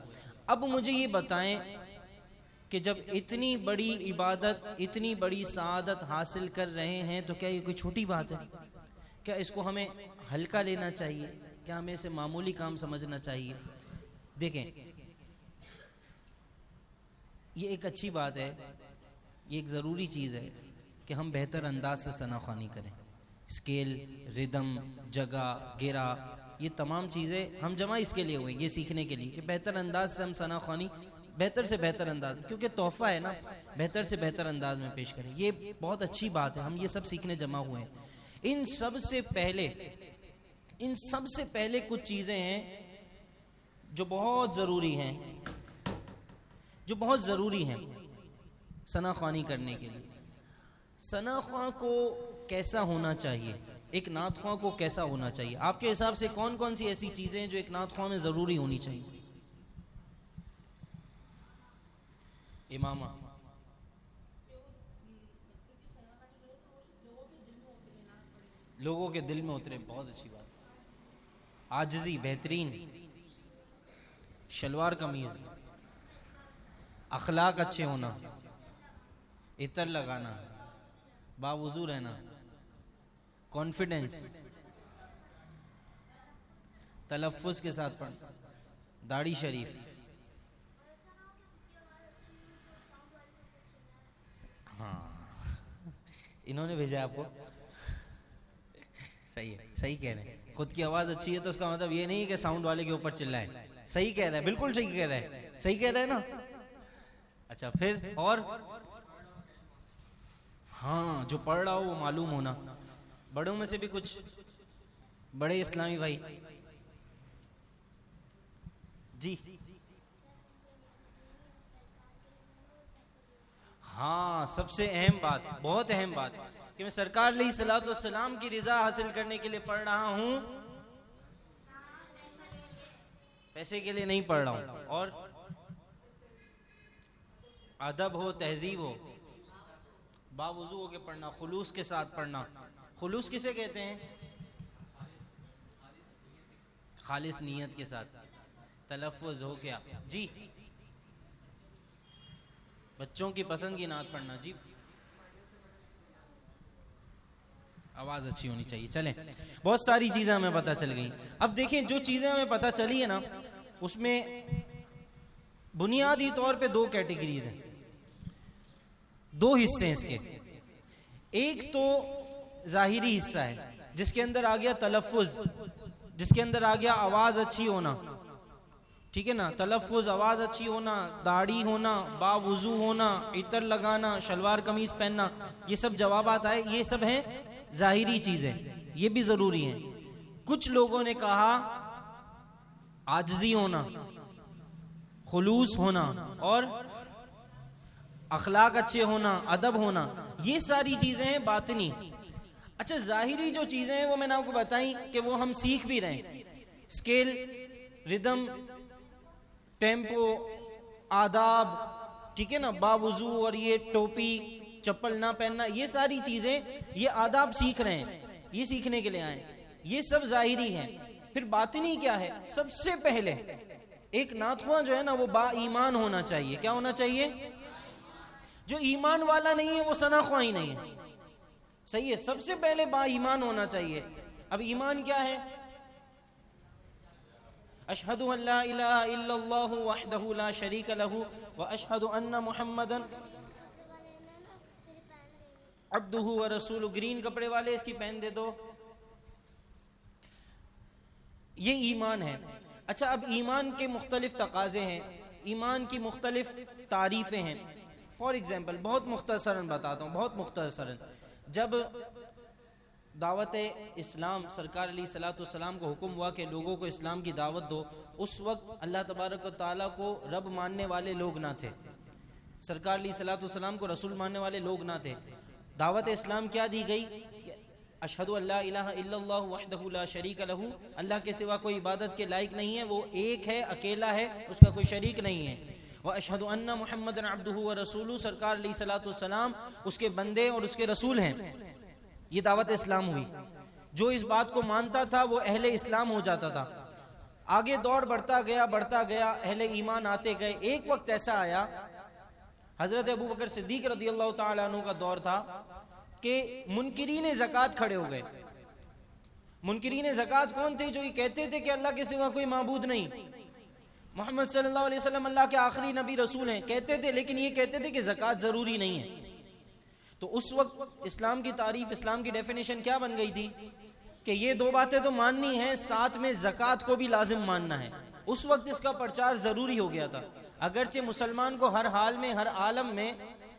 अब मुझे ये बताएं कि जब इतनी बड़ी इबादत, इतनी बड़ी सआदत हासिल कर रहे हैं, तो क्या ये कोई छोटी बात है? क्या इसको हमें हल्का लेना चाहिए? क्या हमें इसे मामूली काम समझना चाहिए? देखें, ये एक अच्छी बात है, ये एक ज़रूरी चीज़ है कि हम बेहतर अंदाज से सना ख्वानी करें। स्केल, रिदम, जगह, गिरा, ये तमाम चीज़ें हम जमा इसके लिए हुए, ये सीखने के लिए कि बेहतर अंदाज से हम सना ख्वानी बेहतर से बेहतर अंदाज, क्योंकि तोहफ़ा है ना, बेहतर से बेहतर अंदाज में पेश करें। ये बहुत अच्छी बात है, हम ये सब सीखने जमा हुए हैं। इन सब से पहले कुछ चीज़ें हैं जो बहुत ज़रूरी हैं सना ख्वानी करने के लिए। सना ख्वां को कैसा होना चाहिए, एक नात ख्वां को कैसा होना चाहिए, आपके हिसाब से कौन कौन सी ऐसी चीज़ें हैं जो एक नात ख्वां में ज़रूरी होनी चाहिए? इमामा, लोगों के दिल में उतरे, बहुत अच्छी बात। आजिज़ी बेहतरीन, शलवार कमीज़, अखलाक अच्छे होना, इतर लगाना, बावुज़ू रहना, कॉन्फिडेंस, तलफ़्फ़ुज़ के साथ पढ़ना, दाढ़ी शरीफ। हाँ, इन्होंने भेजा आपको, सही है, सही कह रहे हैं। खुद की आवाज़ अच्छी है तो उसका मतलब ये नहीं कि साउंड वाले के ऊपर चिल्लाएं। सही कह रहा है, बिल्कुल सही कह रहा है, सही कह रहा है ना। अच्छा, फिर और हाँ, जो पढ़ रहा हो वो मालूम होना। बड़ों में से भी कुछ बड़े इस्लामी भाई जी। हाँ, सबसे अहम बात, बहुत अहम बात कि मैं सरकार अलैहिस्सलातु वस्सलाम की रिजा हासिल करने के लिए पढ़ रहा हूँ, पैसे के लिए नहीं पढ़ रहा हूँ। और अदब हो, तहजीब हो, बावुज़ू हो के पढ़ना, खुलूस के साथ पढ़ना। खुलूस किसे कहते हैं? खालिस नीयत के साथ, तलफ़्फ़ुज़ हो गया जी। बच्चों की पसंद की नात पढ़ना जी, आवाज़ अच्छी होनी चाहिए। चलें, बहुत सारी चीज़ें हमें पता चल गई। अब देखें, जो चीज़ें हमें पता चली है ना, उसमें बुनियादी तौर पे दो कैटेगरीज हैं, दो हिस्से हैं इसके। एक तो ज़ाहिरी हिस्सा है जिसके अंदर आ गया तलफ़्फ़ुज़, जिसके अंदर आ गया आवाज़ अच्छी होना, ठीक है ना, तलफ़्फ़ुज़, आवाज़ अच्छी होना, दाढ़ी होना, बावुज़ू होना, इतर लगाना, शलवार कमीज़ पहनना, ये सब जवाबात आए, ये सब हैं ज़ाहिरी चीज़ें, ये भी ज़रूरी हैं। कुछ लोगों ने कहा आजिज़ी होना, खुलूस होना और अखलाक अच्छे होना, अदब होना, ये सारी चीज़ें हैं बातिनी। अच्छा, ज़ाहिरी जो चीज़ें हैं वो मैंने आपको बताई कि वो हम सीख भी रहे हैं। स्केल, रिदम, टेम्पो, आदाब, ठीक है ना, बावुज़ू और ये टोपी, चप्पल ना पहनना, ये सारी चीज़ें, ये आदाब सीख रहे हैं, ये सीखने के लिए आए, ये सब ज़ाहिरी हैं। फिर बातिनी क्या है? सबसे पहले एक नातख़्वां जो है ना वो बा ईमान होना चाहिए। क्या होना चाहिए? जो ईमान वाला नहीं है वो सना ख्वां ही नहीं है। सही है, सबसे पहले बा ईमान होना चाहिए। अब ईमान क्या है? अशहदु अल्ला इलाहा इल्लल्लाहु वहदहु ला शरीका लहू व अशहदु अन्ना मुहम्मदन अब्दुहु व रसूलुहु। ग्रीन कपड़े वाले इसकी पहन दे दो, ये ईमान है। अच्छा, अब ईमान के मुख्तलिफ तकाज़े हैं, ईमान की मुख्तलिफ तारीफ़ें हैं। फॉर एग्ज़ाम्पल, बहुत मुख्तसरन बताता हूँ, बहुत मुख्तसरन। जब दावत इस्लाम सरकार अलैहिस्सलातु वस्सलाम को हुक्म हुआ कि लोगों को इस्लाम की दावत दो, उस वक्त अल्लाह तबारक व तआला को रब मानने वाले लोग ना थे, सरकार अलैहिस्सलातु वस्सलाम को रसूल मानने वाले लोग ना थे। दावत इस्लाम क्या दी गई? अशहदु अल्ला इलाहा इल्लल्लाहु वहदहु ला शरीका लहू, अल्लाह के सिवा कोई इबादत के लायक नहीं है, वो एक है, अकेला है, उसका कोई शरीक नहीं है। व अशहदु अन्ना मुहम्मदन अब्दुहु व रसूलुहु, सरकार अलैहिस्सलातु वस्सलाम उसके बंदे और उसके रसूल हैं। ये दावत इस्लाम हुई। जो इस बात को मानता था वो अहले इस्लाम हो जाता था। आगे दौड़ बढ़ता गया, अहले ईमान आते गए। एक वक्त ऐसा आया, हज़रत अबू बकर सिद्दीक़ रज़ियल्लाहु ताला अन्हु का दौर था कि मुनकिरीन ज़कात खड़े हो गए। मुनकिरीन ज़कात कौन थे? जो ये कहते थे कि अल्लाह के सिवा कोई माबूद नहीं। मोहम्मद सल्लल्लाहु अलैहि वसल्लम अल्लाह के आखिरी नबी रसूल हैं, कहते थे, लेकिन ये कहते थे कि ज़कात ज़रूरी नहीं है। तो उस वक्त इस्लाम की तारीफ, इस्लाम की डेफिनेशन क्या बन गई थी कि ये दो बातें तो माननी है, साथ में ज़कात को भी लाजिम मानना है। उस वक्त इसका प्रचार ज़रूरी हो गया था। अगरचे मुसलमान को हर हाल में, हर आलम में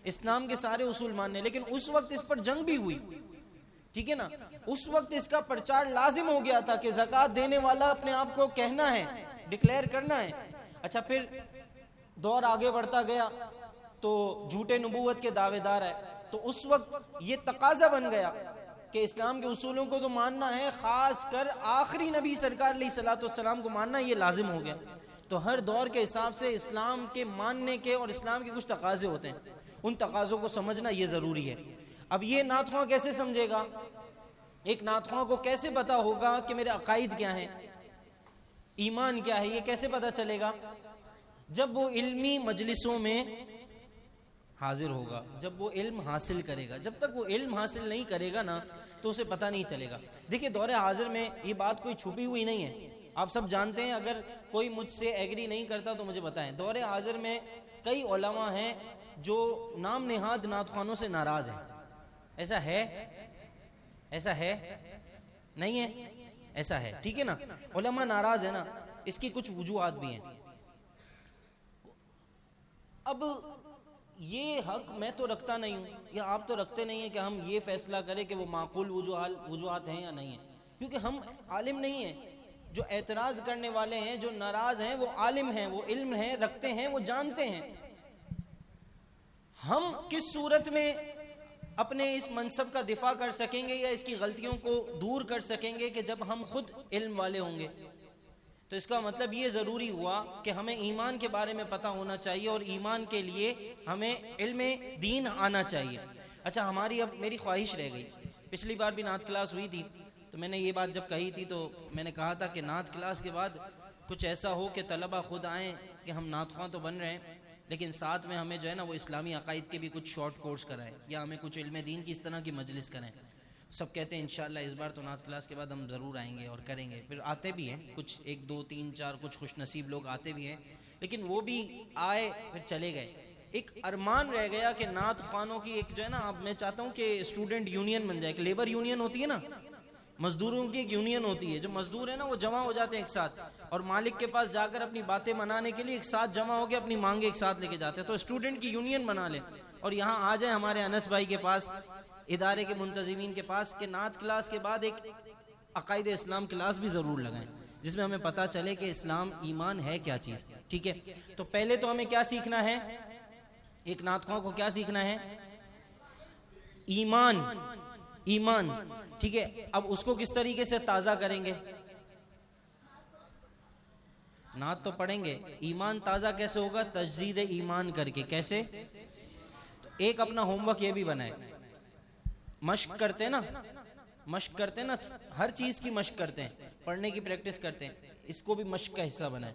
इस्लाम के सारे उसूल मानने, लेकिन उस वक्त इस पर जंग भी हुई, ठीक है ना। उस वक्त इसका प्रचार लाजिम हो गया था कि ज़कात देने वाला अपने आप को कहना है, डिक्लेयर करना है। अच्छा, फिर दौर आगे बढ़ता गया तो झूठे नबूवत के दावेदार है, तो उस वक्त ये तकाजा बन गया कि इस्लाम के उसूलों को तो मानना है, ख़ास कर आखिरी नबी सरकार अलैहिस्सलाम को मानना ये लाजिम हो गया। तो हर दौर के हिसाब से इस्लाम के मानने के और इस्लाम के कुछ तकाजे होते हैं, उन तकाज़ों को समझना ये ज़रूरी है। अब ये नातख़्वाह कैसे समझेगा, एक नातख़्वाह को कैसे पता होगा कि मेरे अकायद क्या हैं, ईमान क्या है, ये कैसे पता चलेगा? जब वो इल्मी मजलिसों में हाजिर होगा, जब वो इल्म हासिल करेगा। जब तक वो इल्म हासिल नहीं करेगा ना, तो उसे पता नहीं चलेगा। देखिए, दौरे हाजिर में ये बात कोई छुपी हुई नहीं है, आप सब जानते हैं। अगर कोई मुझसे एग्री नहीं करता तो मुझे बताएं। दौरे हाजिर में कई उलमा हैं जो नाम नेहाद नातख़्वानों से नाराज़ हैं। ऐसा है? ऐसा है? नहीं है? ऐसा है, ठीक है ना। उलमा नाराज़ है ना, इसकी कुछ वजूहात भी हैं। अब ये हक मैं तो रखता नहीं हूँ, या आप तो रखते नहीं हैं कि हम ये फैसला करें कि वो माकूल वजूहात हैं या नहीं है, क्योंकि हम आलिम नहीं हैं। जो एतराज़ करने वाले हैं, जो नाराज़ हैं, वो आलिम हैं, वो इल्म है, रखते हैं, वो जानते हैं। हम किस सूरत में अपने इस मनसब का दिफा कर सकेंगे या इसकी गलतियों को दूर कर सकेंगे कि जब हम खुद इल्म वाले होंगे। तो इसका मतलब ये ज़रूरी हुआ कि हमें ईमान के बारे में पता होना चाहिए और ईमान के लिए हमें इल्म दीन आना चाहिए। अच्छा, हमारी अब मेरी ख्वाहिश रह गई, पिछली बार भी नात क्लास हुई थी तो मैंने ये बात जब कही थी तो मैंने कहा था कि नात क्लास के बाद कुछ ऐसा हो कि तलबा खुद आएँ कि हम नातख़्वाह तो बन रहे हैं, लेकिन साथ में हमें जो है ना वो इस्लामी अकायद के भी कुछ शॉर्ट कोर्स कराएं, या हमें कुछ इल्म दीन की इस तरह की मजलिस करें। सब कहते हैं इंशाअल्लाह इस बार तो नात क्लास के बाद हम ज़रूर आएंगे और करेंगे। फिर आते भी हैं कुछ, 1 2 3 4 कुछ खुश नसीब लोग आते भी हैं, लेकिन वो भी आए फिर चले गए। एक अरमान रह गया कि नात ख़्वानों की एक जो है ना, अब मैं चाहता हूँ कि स्टूडेंट यूनियन बन जाए। लेबर यूनियन होती है ना, मजदूरों की एक यूनियन होती है। जो मजदूर है ना वो जमा हो जाते हैं एक साथ और मालिक के पास जाकर अपनी बातें मनाने के लिए एक साथ जमा होकर अपनी मांगे एक साथ लेके जाते हैं। तो स्टूडेंट की यूनियन बना ले और यहाँ आ जाए हमारे अनस भाई के पास, इदारे के मुंतज़िमीन के पास, कि नात क्लास के बाद एक अकायद इस्लाम क्लास भी ज़रूर लगाएं, जिसमें हमें पता चले कि इस्लाम ईमान है क्या चीज़। ठीक है, तो पहले तो हमें क्या सीखना है, एक नातख़्वाह को क्या सीखना है? ईमान। ईमान, ठीक है। अब उसको किस तरीके से ताज़ा करेंगे? नात तो पढ़ेंगे, ईमान ताज़ा कैसे होगा? तजदीद ईमान करके। कैसे? तो एक अपना होमवर्क ये भी बनाए, मश्क करते हैं ना, मश्क करते हैं ना, हर चीज़ की मश्क करते हैं, पढ़ने की प्रैक्टिस करते हैं, इसको भी मश्क का हिस्सा बनाए।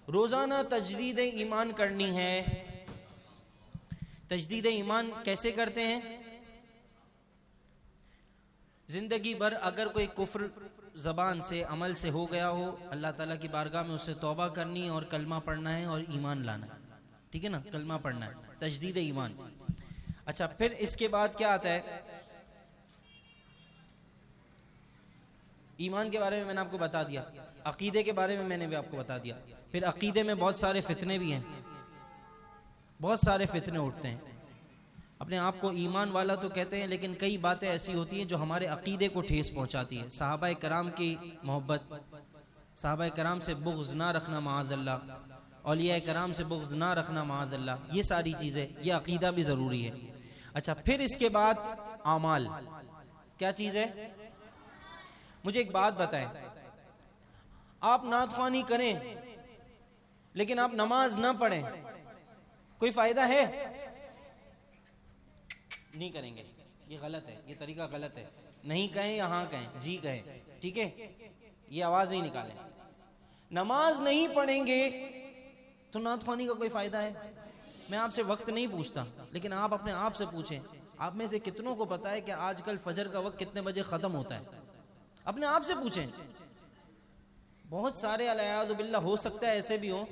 रोज़ाना तजदीद ईमान करनी है। तजदीद ईमान कैसे करते हैं? ज़िंदगी भर अगर कोई कुफ्र ज़बान से, अमल से हो गया हो, अल्लाह ताला की बारगाह में उससे तौबा करनी और कलमा पढ़ना है और ईमान लाना है। ठीक है ना, कलमा पढ़ना है, तजदीद ईमान। अच्छा, फिर इसके बाद क्या आता है? ईमान के बारे में मैंने आपको बता दिया, अकीदे के बारे में मैंने भी आपको बता दिया। फिर अकीदे में बहुत सारे फितने भी हैं, बहुत सारे फितने उठते हैं। अपने आप को ईमान वाला तो कहते हैं, लेकिन कई बातें ऐसी होती हैं जो हमारे अकीदे को ठेस पहुंचाती है। सहाबा कराम की मोहब्बत, सहाबा कराम से बुग़्ज़ ना रखना माअज़ल्लाह, औलिया कराम से बुग़्ज़ ना रखना माअज़ल्लाह, ये सारी चीज़ें, ये अकीदा भी ज़रूरी है। अच्छा, फिर इसके बाद आमाल। क्या चीज़ है? मुझे एक बात बताएं, आप नातख़्वानी करें लेकिन आप नमाज ना पढ़ें, कोई फ़ायदा है? नहीं करेंगे, ये गलत है, ये तरीका गलत है। नहीं कहें या हाँ कहें, जी कहें, ठीक है, ये आवाज़ नहीं निकालें। नमाज नहीं पढ़ेंगे तो नातख़्वानी का कोई फ़ायदा है? मैं आपसे वक्त नहीं पूछता, लेकिन आप अपने आप से पूछें, आप में से कितनों को पता है कि आजकल फजर का वक्त कितने बजे ख़त्म होता है? अपने आप से पूछें। बहुत सारे अलियाज़ु बिल्लाह हो सकता है ऐसे भी हो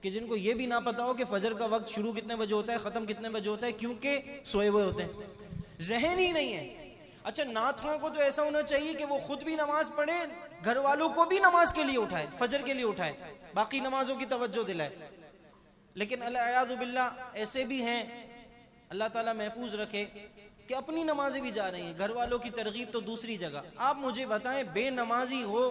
कि जिनको ये भी ना पता हो कि फजर का वक्त शुरू कितने बजे होता है, ख़त्म कितने बजे होता है, क्योंकि सोए हुए होते हैं, जहन ही नहीं है। अच्छा, नातख़्वां को तो ऐसा होना चाहिए कि वो खुद भी नमाज पढ़े, घर वालों को भी नमाज के लिए उठाए, फजर के लिए उठाए, बाकी नमाजों की तवज्जो दिलाए। लेकिन अल्लाह बिल्लाह ऐसे भी हैं, अल्लाह ताला महफूज रखे, कि अपनी नमाजें भी जा रही हैं, घर वालों की तरगीब तो दूसरी जगह। आप मुझे बताएं, बेनमाजी हो,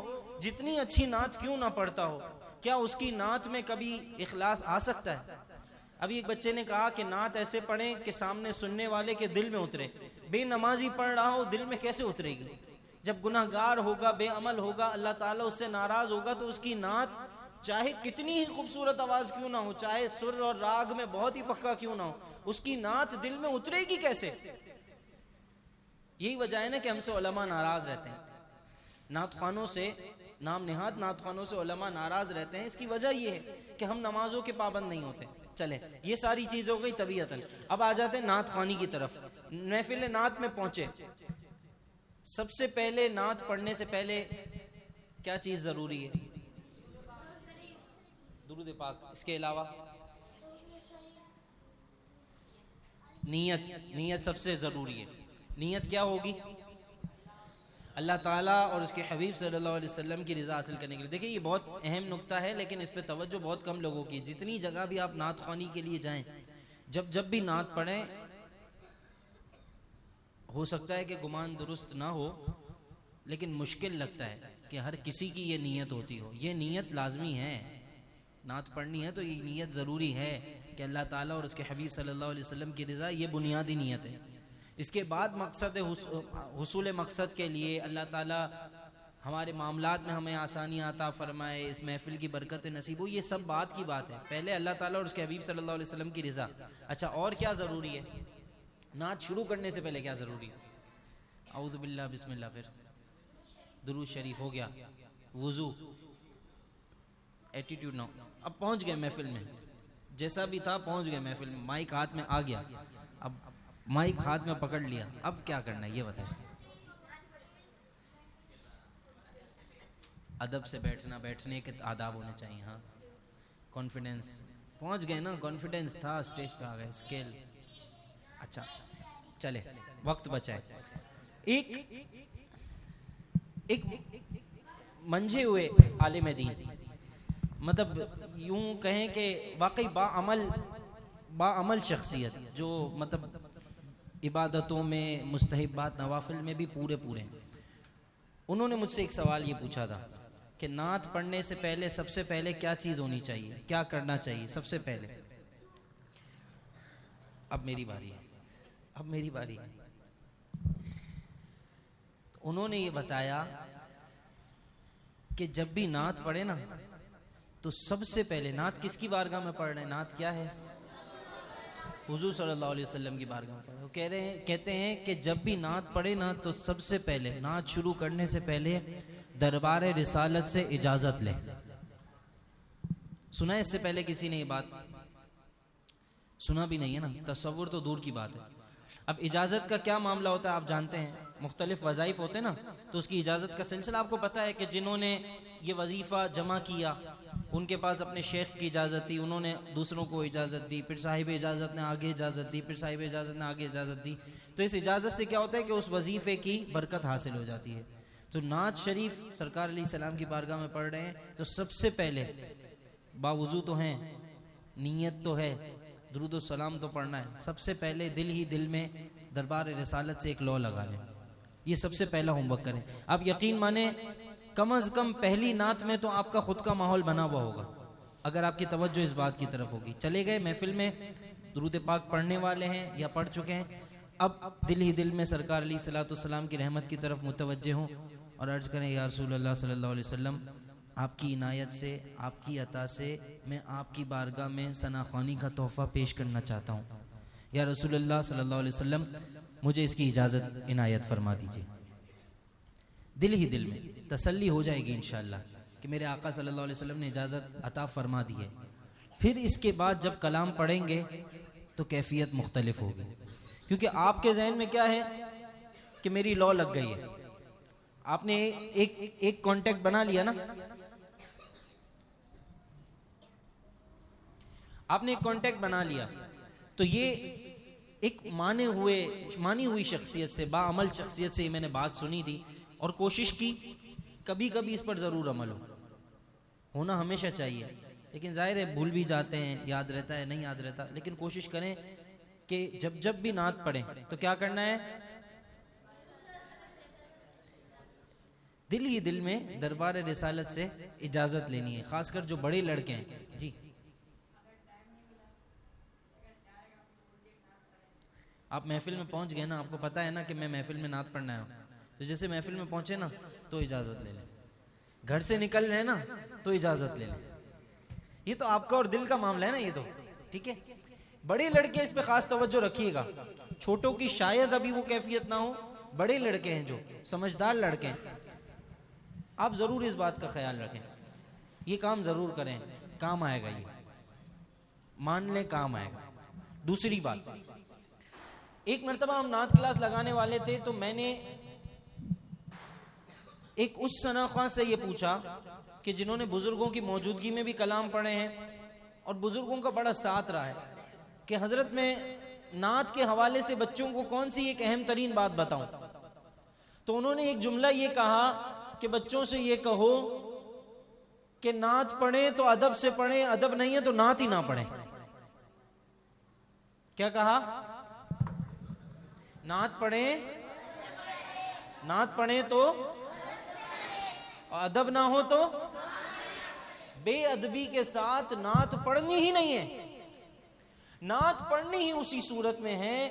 जितनी अच्छी नात क्यों ना पढ़ता हो, क्या उसकी नात में कभी इखलास आ सकता है? अभी एक बच्चे ने कहा कि नात ऐसे पढ़ें कि सामने सुनने वाले के दिल में उतरे। बेनमाजी पढ़ रहा हो, दिल में कैसे उतरेगी? जब गुनाहगार होगा, बेअमल होगा, अल्लाह ताला उससे नाराज होगा, तो उसकी नात चाहे कितनी ही खूबसूरत आवाज क्यों ना हो, चाहे सुर और राग में बहुत ही पक्का क्यों ना हो, उसकी नात दिल में उतरेगी कैसे? यही वजह है ना कि हमसे उलमा नाराज रहते हैं, नात खानों से, नाम निहाद नात खानों से उलमा नाराज रहते हैं। इसकी वजह यह है कि हम नमाजों के पाबंद नहीं होते। चले, ये सारी चीज हो गई तबीयतन। अब आ जाते हैं नात खानी की तरफ। महफिल नात में पहुंचे, सबसे पहले नात पढ़ने से पहले क्या चीज जरूरी है? दुरूद पाक। इसके अलावा नीयत सबसे जरूरी है। नीयत क्या होगी? अल्लाह ताला और उसके हबीब सल्लल्लाहु अलैहि वसल्लम की रज़ा हासिल करने के लिए। देखिए, ये बहुत अहम नुक्ता है, लेकिन इस पे तवज्जो बहुत कम लोगों की। जितनी जगह भी आप नात ख़्वानी के लिए जाएं, जब भी नात पढ़ें, हो सकता है कि गुमान दुरुस्त ना हो, लेकिन मुश्किल लगता है कि हर किसी की ये नीयत होती हो। ये नीयत लाजमी है, नात पढ़नी है तो ये नीयत ज़रूरी है कि अल्लाह ताला और उसके हबीब सल्लल्लाहु अलैहि वसल्लम की रज़ा, ये बुनियादी नीयत है। इसके बाद मकसद हुसूल मकसद के लिए अल्लाह ताला हमारे मामलात में हमें आसानियाँ अता फरमाए, इस महफिल की बरकत नसीब हो, ये सब बात की बात है। पहले अल्लाह ताला और उसके हबीब सल्लल्लाहु अलैहि वसल्लम की रज़ा। अच्छा, और क्या ज़रूरी है? नात शुरू करने से पहले क्या ज़रूरी है? औज़ु बिल्लाह, बिस्मिल्लाह, फिर दुरूद शरीफ हो गया, वुज़ू, एटीट्यूड ना। अब पहुँच गए महफिल में, जैसा भी था पहुँच गए महफिल में, माइक हाथ में आ गया। अब माइक हाथ में पकड़ लिया, अब क्या करना है ये बताएं। अदब से बैठना, बैठने के आदाब होने चाहिए। हाँ, कॉन्फिडेंस, पहुंच गए ना, कॉन्फिडेंस था, स्टेज पे आ गए, स्केल। अच्छा, चले, वक्त बचाए। एक मंझे हुए आलिम दीन, मतलब यूं कहें कि वाकई बाअमल शख्सियत, जो मतलब इबादतों में, मुस्तहिबात, नवाफिल में भी पूरे हैं। उन्होंने मुझसे एक सवाल ये पूछा था कि नात पढ़ने से पहले सबसे पहले क्या चीज़ होनी चाहिए, क्या करना चाहिए सबसे पहले? अब मेरी बारी है। तो उन्होंने ये बताया कि जब भी नात पढ़े ना, तो सबसे पहले, नात किसकी बारगाह में पढ़ रहे हैं? नात क्या है? हुजूर सल्लल्लाहु अलैहि वसल्लम की बारगाह में पढ़े। वो कहते हैं कि जब भी नात पढ़े ना, तो सबसे पहले, नात शुरू करने से पहले दरबार रिसालत से इजाज़त ले। सुना है इससे पहले किसी ने ये बात? सुना भी नहीं है ना, तसव्वुर तो दूर की बात है। अब इजाज़त का क्या मामला होता है आप जानते हैं, मुख्तलिफ वज़ाइफ होते हैं ना, तो उसकी इजाज़त का सिलसिला आपको पता है कि जिन्होंने ये वजीफ़ा जमा किया, उनके पास अपने शेख की इजाज़त थी, उन्होंने दूसरों को इजाज़त दी, फिर साहिब इजाज़त ने आगे इजाज़त दी, फिर साहिब इजाज़त ने आगे इजाज़त दी। तो इस इजाज़त से क्या होता है कि उस वजीफ़े की बरकत हासिल हो जाती है। तो नात शरीफ सरकार अलैहिस्सलाम की बारगाह में पढ़ रहे हैं, तो सबसे पहले बावुज़ू तो हैं, नीयत तो है, दुरूद सलाम तो पढ़ना है, सबसे पहले दिल ही दिल में दरबार रिसालत से एक लौ लगा लें। ये सबसे पहला होमवर्क करें। आप यकीन माने, कम अज़ कम पहली नात में तो आपका खुद का माहौल बना हुआ होगा, अगर आपकी तवज्जो इस बात की तरफ होगी। चले गए महफिल में, दुरूद पाक पढ़ने वाले हैं या पढ़ चुके हैं, अब दिल ही दिल में सरकार अलैहिस्सलाम की रहमत की तरफ मुतवज्जे हों और अर्ज़ करें, या रसूलल्लाह सल्लल्लाहु अलैहि वसल्लम, आपकी इनायत से, आपकी अता से मैं आपकी बारगाह में सनाख़्वानी का तोहफ़ा पेश करना चाहता हूँ। या रसूलल्लाह सल्लल्लाहु अलैहि वसल्लम, मुझे इसकी इजाज़त इनायत फरमा दीजिए। दिल ही दिल में तसल्ली हो जाएगी इंशाअल्लाह कि मेरे आका सल्लल्लाहु अलैहि वसल्लम ने इजाज़त अता फरमा दी है। फिर इसके बाद जब कलाम पढ़ेंगे तो कैफियत मुख्तलिफ होगी, क्योंकि आपके जहन में क्या है कि मेरी लौ लग गई है। आपने एक कांटेक्ट बना लिया ना, आपने एक कांटेक्ट बना लिया, तो ये एक मानी हुई शख्सियत से, बाअमल शख्सियत से मैंने बात सुनी थी और कोशिश की कभी कभी इस पर ज़रूर अमल होना हमेशा चाहिए, लेकिन जाहिर है भूल भी जाते हैं, याद रहता है नहीं याद रहता, लेकिन कोशिश करें कि जब भी नात पढ़ें तो क्या करना है, दिल ही दिल में दरबार रिसालत से इजाज़त लेनी है, खासकर जो बड़े लड़के हैं। जी आप महफिल में पहुंच गए ना, आपको पता है ना कि मैं महफिल में नात पढ़ना है, तो जैसे महफिल में पहुंचे ना तो इजाज़त ले लें, घर से निकल रहे हैं ना तो इजाज़त ले लें। ये तो आपका और दिल का मामला है ना, ये तो ठीक है। बड़े लड़के इस पे खास तवज्जो रखिएगा, छोटों की शायद अभी वो कैफियत ना हो, बड़े लड़के हैं जो समझदार लड़के हैं, आप ज़रूर इस बात का ख्याल रखें, ये काम ज़रूर करें, काम आएगा, ये मान लें काम आएगा। दूसरी बात, एक मरतबा हम नात क्लास लगाने वाले थे, तो मैंने एक उस सनाख्वां से ये पूछा कि जिन्होंने बुजुर्गों की मौजूदगी में भी कलाम पढ़े हैं और बुजुर्गों का बड़ा साथ रहा है, कि हजरत में नात के हवाले से बच्चों को कौन सी एक अहम तरीन बात बताऊं। तो उन्होंने एक जुमला ये कहा कि बच्चों से ये कहो कि नात पढ़े तो अदब से पढ़े, अदब नहीं है तो नात ही ना पढ़े। क्या कहा? नात पढ़े तो अदब ना हो तो बेअदबी के साथ नात पढ़नी ही नहीं है। नात पढ़नी ही उसी सूरत में है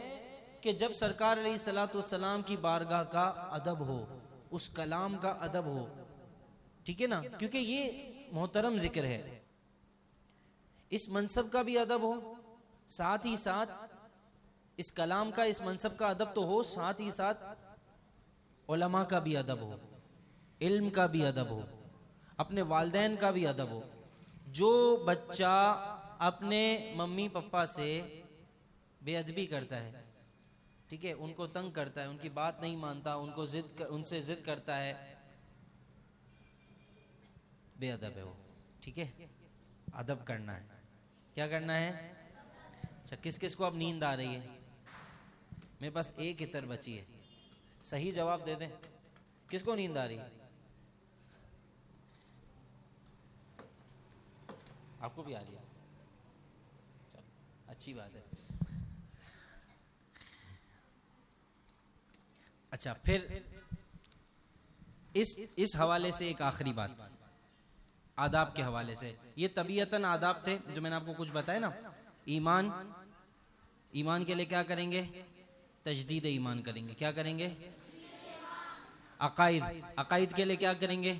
कि जब सरकार अलैहिस्सलातु वस्सलाम की बारगाह का अदब हो, उस कलाम का अदब हो, ठीक है ना, क्योंकि ये मोहतरम जिक्र है, इस मनसब का भी अदब हो, साथ ही साथ इस कलाम का, इस मनसब का अदब तो हो, साथ ही साथ उलमा का भी अदब हो, इल्म का भी अदब हो, अपने वालिदैन का भी अदब हो। जो बच्चा अपने मम्मी पापा से बेअदबी करता है, ठीक है, उनको तंग करता है, उनकी बात नहीं मानता, उनसे जिद करता है, बेअदब है वो, ठीक है। अदब करना है, क्या करना है? अच्छा, किस किस को अब नींद आ रही है? मेरे पास एक इतर बची है, सही जवाब दे दें, किसको नींद आ रही है? आपको भी आ रही है, चलो अच्छी बात है। अच्छा, फिर इस हवाले से एक आखिरी बात, आदाब के हवाले से। ये तबीयतन आदाब थे जो मैंने आपको कुछ बताया ना। ईमान के लिए क्या करेंगे? तजदीद ईमान करेंगे। क्या करेंगे? अकाइद के लिए क्या करेंगे?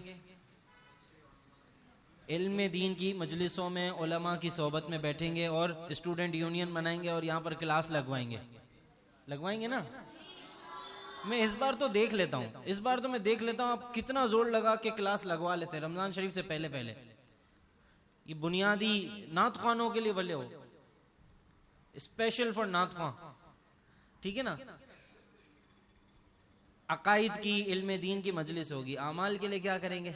इल्म दीन की मजलिसों में उलमा की सोबत में बैठेंगे और स्टूडेंट यूनियन बनाएंगे और यहाँ पर क्लास लगवाएंगे ना। मैं इस बार तो देख लेता हूँ, आप कितना जोर लगा के क्लास लगवा लेते हैं रमजान शरीफ से पहले। ये बुनियादी नात ख्वानों के लिए भले हो, स्पेशल फॉर नात ख्वां, ठीक है ना। अकाइद की, इल्म दीन की मजलिस होगी। आमाल के लिए क्या करेंगे?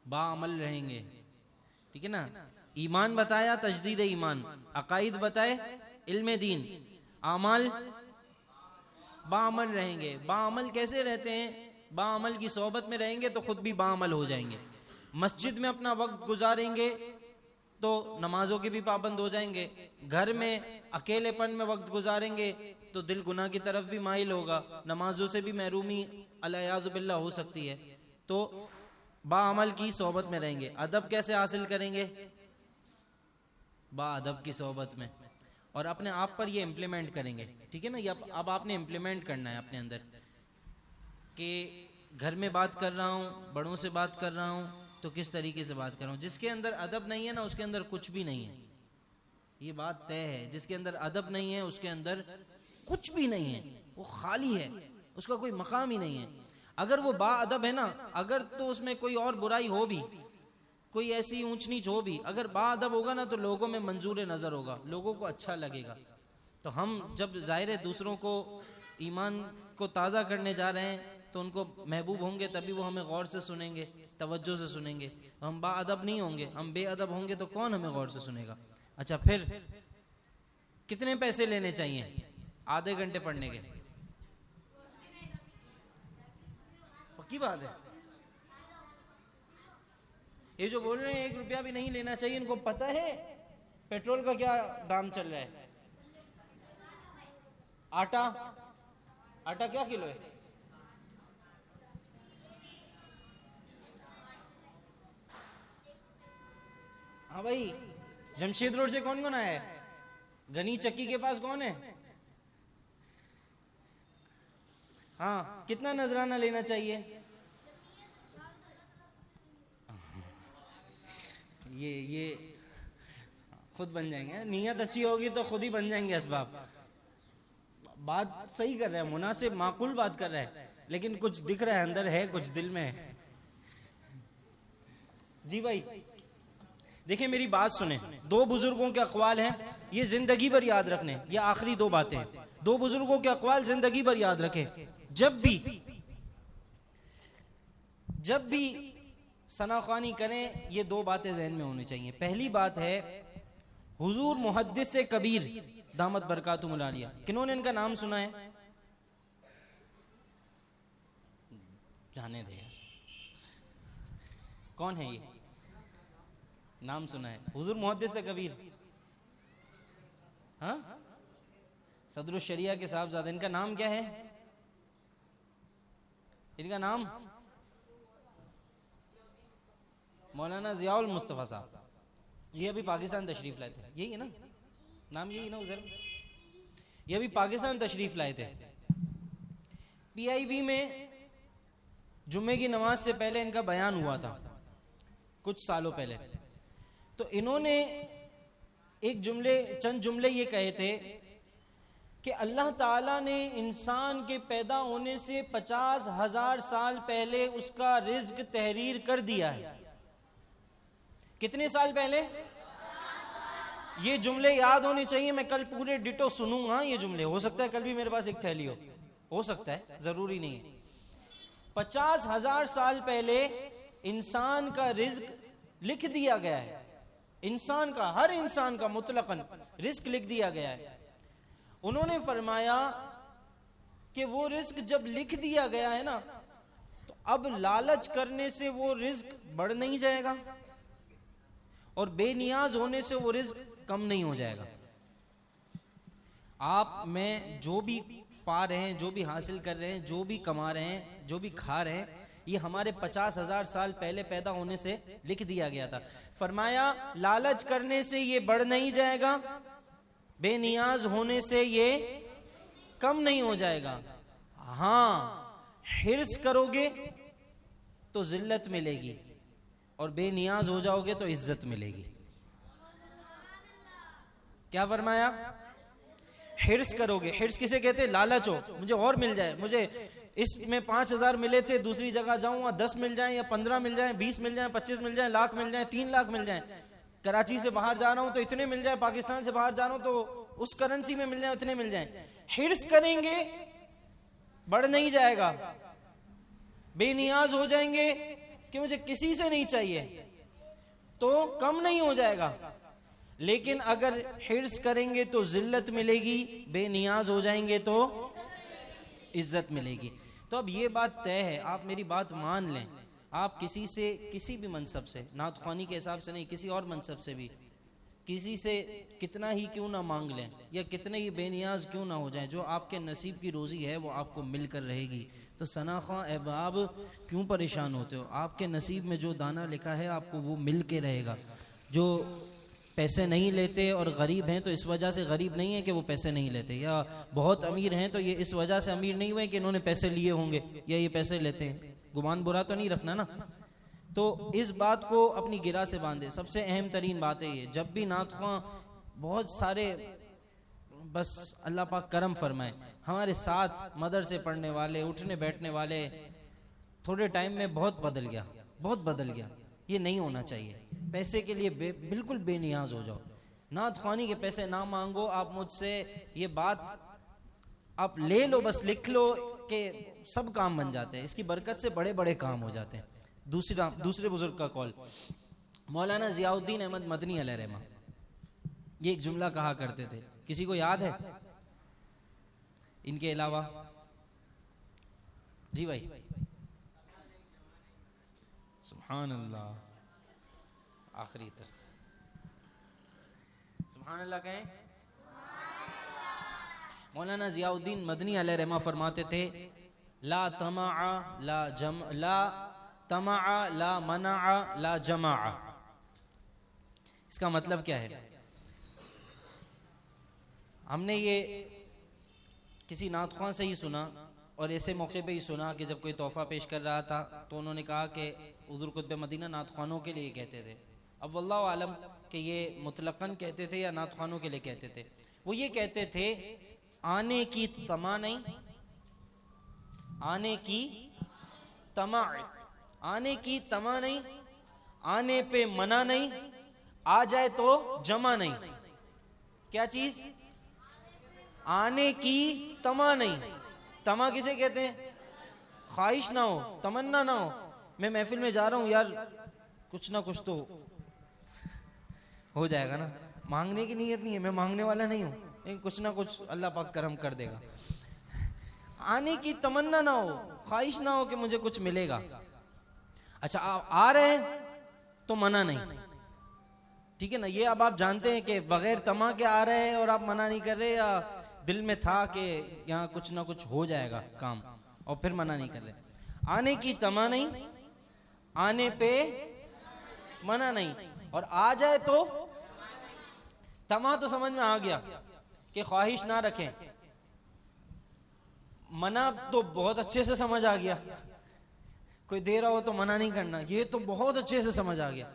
बाअमल रहेंगे, ठीक है ना। ईमान बताया, तजदीद ईमान, अकाइद बताए, इल्म दीन, आमाल बाअमल रहेंगे। बाअमल कैसे रहते हैं? बाअमल की सोबत में रहेंगे तो खुद भी बाअमल हो जाएंगे। मस्जिद में अपना वक्त गुजारेंगे तो नमाजों के भी पाबंद हो जाएंगे। घर में अकेलेपन में वक्त गुजारेंगे तो दिल गुनाह की तरफ भी माइल होगा, नमाजों से भी महरूमी अलियाज़ु बिल्लाह हो सकती है। तो बाअमल की सोबत में रहेंगे। अदब कैसे हासिल करेंगे? बाअदब की सोबत में, और अपने आप पर ये इम्प्लीमेंट करेंगे, ठीक है ना। ये अब आपने इम्प्लीमेंट करना है अपने अंदर कि घर में बात कर रहा हूँ, बड़ों से बात कर रहा हूँ तो किस तरीके से बात कर रहा हूँ। जिसके अंदर अदब नहीं है ना, उसके अंदर कुछ भी नहीं है, ये बात तय है। जिसके अंदर अदब नहीं है उसके अंदर कुछ भी नहीं है, वो खाली है, उसका कोई मकाम ही नहीं है। अगर वो बाअदब है ना, अगर तो उसमें कोई और बुराई हो भी, कोई ऐसी ऊंच नीच हो भी, अगर बाअदब होगा ना तो लोगों में मंजूर नज़र होगा, लोगों को अच्छा लगेगा। तो हम जब ज़ाहिर है दूसरों को ईमान को ताज़ा करने जा रहे हैं तो उनको महबूब होंगे, तभी वो हमें गौर से सुनेंगे। तवज्जो से सुनेंगे, हम बाअदब नहीं होंगे, हम बेअदब होंगे तो कौन हमें गौर से सुनेगा। अच्छा, फिर कितने पैसे लेने चाहिए आधे घंटे पढ़ने के? पक्की बात है, ये जो बोल रहे हैं 1 रुपया भी नहीं लेना चाहिए, इनको पता है पेट्रोल का क्या दाम चल रहा है? आटा क्या किलो है? हाँ भाई, जमशेद रोड से कौन कौन आया है? गनी चक्की के पास कौन है? हाँ, कितना नजराना लेना चाहिए? ये खुद बन जाएंगे, नीयत अच्छी होगी तो खुद ही बन जाएंगे असबाब। बात सही कर रहे हैं, मुनासिब माकूल बात कर रहे हैं, लेकिन कुछ दिख रहा है अंदर है, कुछ दिल में है। जी भाई देखिए, मेरी बात सुने, 2 बुजुर्गों के अक़वाल हैं, ये जिंदगी भर याद रखने, ये आखिरी 2 बातें हैं। 2 बुजुर्गों के अक़वाल जिंदगी भर याद रखें। जब भी सनाख्वानी करें, ये 2 बातें ज़हन में होनी चाहिए। पहली बात है, हुजूर मुहद्दिस कबीर दामत बरकातुहुल आलिया, किन्होंने इनका नाम सुना है? जाने दे, कौन है ये? नाम सुना है हुजूर मुहद्दिस कबीर, हाँ, सदरुल शरिया के साहबजादे। इनका नाम क्या है? इनका नाम मौलाना ज़ियाउल मुस्तफ़ा साहब। ये अभी पाकिस्तान तशरीफ लाए थे, यही है ना नाम, यही ना उधर? ये अभी पाकिस्तान तशरीफ लाए थे। PIB में जुम्मे की नमाज से पहले इनका बयान हुआ था कुछ सालों पहले। तो इन्होंने चंद जुमले ये कहे थे कि अल्लाह ताला ने इंसान के पैदा होने से 50,000 साल पहले उसका रिज्क तहरीर कर दिया है। कितने साल पहले? ये जुमले याद होने चाहिए। मैं कल पूरे डिटो सुनूंगा ये जुमले, हो सकता है कल भी मेरे पास एक थैली हो सकता है, जरूरी नहीं है। 50,000 साल पहले इंसान का रिज्क लिख दिया गया है, इंसान का, हर इंसान का मुतलकन रिज्क लिख दिया गया है। उन्होंने फरमाया कि वो रिज्क जब लिख दिया गया है ना, तो अब लालच करने से वो रिज्क बढ़ नहीं जाएगा और बेनियाज होने से वो रिज्क कम नहीं हो जाएगा। आप मैं जो भी पा रहे हैं, जो भी हासिल कर रहे हैं, जो भी कमा रहे हैं, जो भी खा रहे हैं, ये हमारे 50,000 साल पहले पैदा होने से लिख दिया गया था। फरमाया लालच करने से ये बढ़ नहीं जाएगा, बेनियाज होने से ये कम नहीं हो जाएगा। हाँ, हिर्स करोगे तो जिल्लत मिलेगी और बेनियाज हो जाओगे तो इज्जत मिलेगी। क्या फरमाया? हिर्स करोगे। हिर्स किसे कहते हैं? लालच हो, मुझे और मिल जाए, मुझे इसमें 5,000 मिले थे, दूसरी जगह जाऊंगा 10 मिल जाए या 15 मिल जाए, 20 मिल जाए, 25 मिल जाए, लाख मिल जाए, 3 लाख मिल जाए। कराची से बाहर जा रहा हूं तो इतने मिल जाए, पाकिस्तान से बाहर जा रहा हूं तो उस करेंसी में मिल जाए, इतने मिल जाए। हिर्स करेंगे बढ़ नहीं जाएगा, बेनियाज हो जाएंगे कि मुझे किसी से नहीं चाहिए तो कम नहीं हो जाएगा। लेकिन अगर हिर्स करेंगे तो जिल्लत मिलेगी, बेनियाज हो जाएंगे तो इज्जत मिलेगी। तो अब ये बात तय है, आप मेरी बात मान लें। आप किसी से, किसी भी मनसब से, नात ख़्वानी के हिसाब से नहीं, किसी और मनसब से भी किसी से कितना ही क्यों ना मांग लें या कितने ही बेनियाज क्यों ना हो जाएं, जो आपके नसीब की रोज़ी है वो आपको मिलकर रहेगी। तो सना ख़्वां अहबाब क्यों परेशान होते हो? आपके नसीब में जो दाना लिखा है आपको वो मिल के रहेगा। जो पैसे नहीं लेते और गरीब हैं तो इस वजह से गरीब नहीं है कि वो पैसे नहीं लेते, या बहुत अमीर हैं तो ये इस वजह से अमीर नहीं हुए कि इन्होंने पैसे लिए होंगे या ये पैसे लेते हैं। गुमान बुरा तो नहीं रखना ना। तो इस बात को अपनी गिरा से बांधे। सबसे अहम तरीन बात है ये, जब भी नात ख़्वां बहुत सारे, बस अल्लाह पाक करम फरमाए, हमारे साथ मदरसे पढ़ने वाले, उठने बैठने वाले थोड़े टाइम में बहुत बदल गया, बहुत बदल गया। ये नहीं होना चाहिए। पैसे के लिए बिल्कुल बेनियाज हो जाओ। नात ख़्वानी के पैसे ना मांगो। आप मुझसे ये बात आप ले लो, बस लिख लो कि सब काम बन जाते हैं। इसकी बरकत से बड़े बड़े काम हो जाते हैं। दूसरे बुजुर्ग का कॉल, मौलाना जियाउद्दीन अहमद मदनी अलैहि रहमा ये एक जुमला कहा करते थे, किसी को याद है इनके अलावा? जी भाई, सुभान अल्लाह, आखिरी तक सुभान अल्लाह कहें। मौलाना जियाउद्दीन मदनी अलैहि रहमा फरमाते थे, ला तमाआ ला तमाआ ला मनाआ ला जमाआ। इसका मतलब क्या है? हमने ये किसी नात ख्वां से ही सुना और ऐसे मौके पे ही सुना कि जब कोई तोहफा पेश कर रहा था तो उन्होंने कहा कि हुज़ूर कुतुब मदीना नात ख्वानों के लिए कहते थे। अब वल्लाहु आलम कि ये मुतलकन कहते थे या नात ख्वानों के लिए कहते थे। वो ये कहते थे, आने की तमा नहीं, आने की तमा, आने की तमा नहीं, आने पे मना नहीं, आ जाए तो जमा नहीं। क्या चीज? आने की तमा नहीं। तमा किसे कहते हैं? ख्वाहिश ना हो, तमन्ना ना हो। मैं महफिल में जा रहा हूं यार, कुछ ना कुछ तो हो जाएगा ना। मांगने की नीयत नहीं है, मैं मांगने वाला नहीं हूं, लेकिन कुछ ना कुछ अल्लाह पाक करम कर देगा। आने की तमन्ना ना हो, ख्वाहिश ना हो कि मुझे कुछ मिलेगा। अच्छा, आ रहे हैं तो मना नहीं, ठीक है ना। ये अब आप जानते हैं कि बगैर तमा के आ रहे हैं और आप मना नहीं कर रहे, या दिल में था कि यहाँ कुछ ना कुछ हो जाएगा काम और फिर मना नहीं कर रहे। आने की तमा नहीं, आने पे मना नहीं, और आ जाए तो तमा तो समझ में आ गया कि ख्वाहिश ना रखें। मना तो बहुत अच्छे से समझ आ गया, कोई दे रहा हो तो मना नहीं करना, ये तो बहुत अच्छे से समझ आ गया।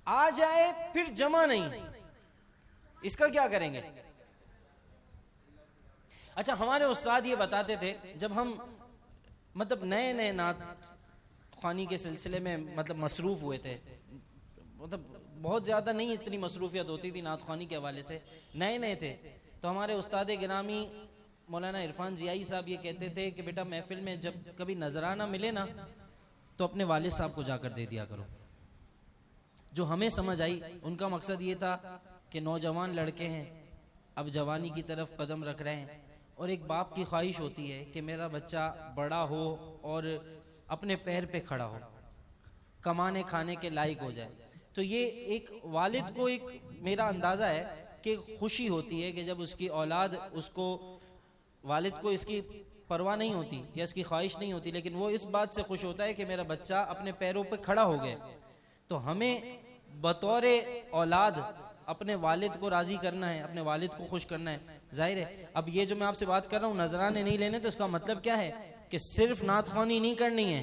आ जाए फिर जमा नहीं, इसका क्या करेंगे? अच्छा, हमारे उस्ताद ये बताते थे, जब हम मतलब नए नए नात ख्वानी के सिलसिले में मतलब मसरूफ हुए थे, मतलब बहुत ज़्यादा नहीं इतनी मसरूफियत होती थी नात ख्वानी के हवाले से, नए नए थे, तो हमारे उस्ताद गिरामी मौलाना इरफान जियाई साहब ये कहते थे कि बेटा महफिल में जब कभी नजराना मिले ना तो अपने वालिद साहब को जाकर दे दिया करो। जो हमें समझ आई, उनका मकसद ये था कि नौजवान लड़के हैं, अब जवानी की तरफ कदम रख रहे हैं, और एक बाप की ख्वाहिश होती है कि मेरा बच्चा बड़ा हो और अपने पैर पे खड़ा हो, कमाने खाने के लायक हो जाए। तो ये एक वालिद को एक मेरा अंदाज़ा है कि खुशी होती है कि जब उसकी औलाद, उसको वालिद को इसकी परवाह नहीं होती या इसकी ख्वाहिश नहीं होती, लेकिन वो इस बात से खुश होता है कि मेरा बच्चा अपने पैरों पे खड़ा हो गया। तो हमें बतौर औलाद अपने वालिद को राज़ी करना है, अपने वालिद को खुश करना है। जाहिर है, अब ये जो मैं आपसे बात कर रहा हूँ, नजराने नहीं लेने, तो इसका मतलब क्या है कि सिर्फ नात ख्वानी नहीं करनी है,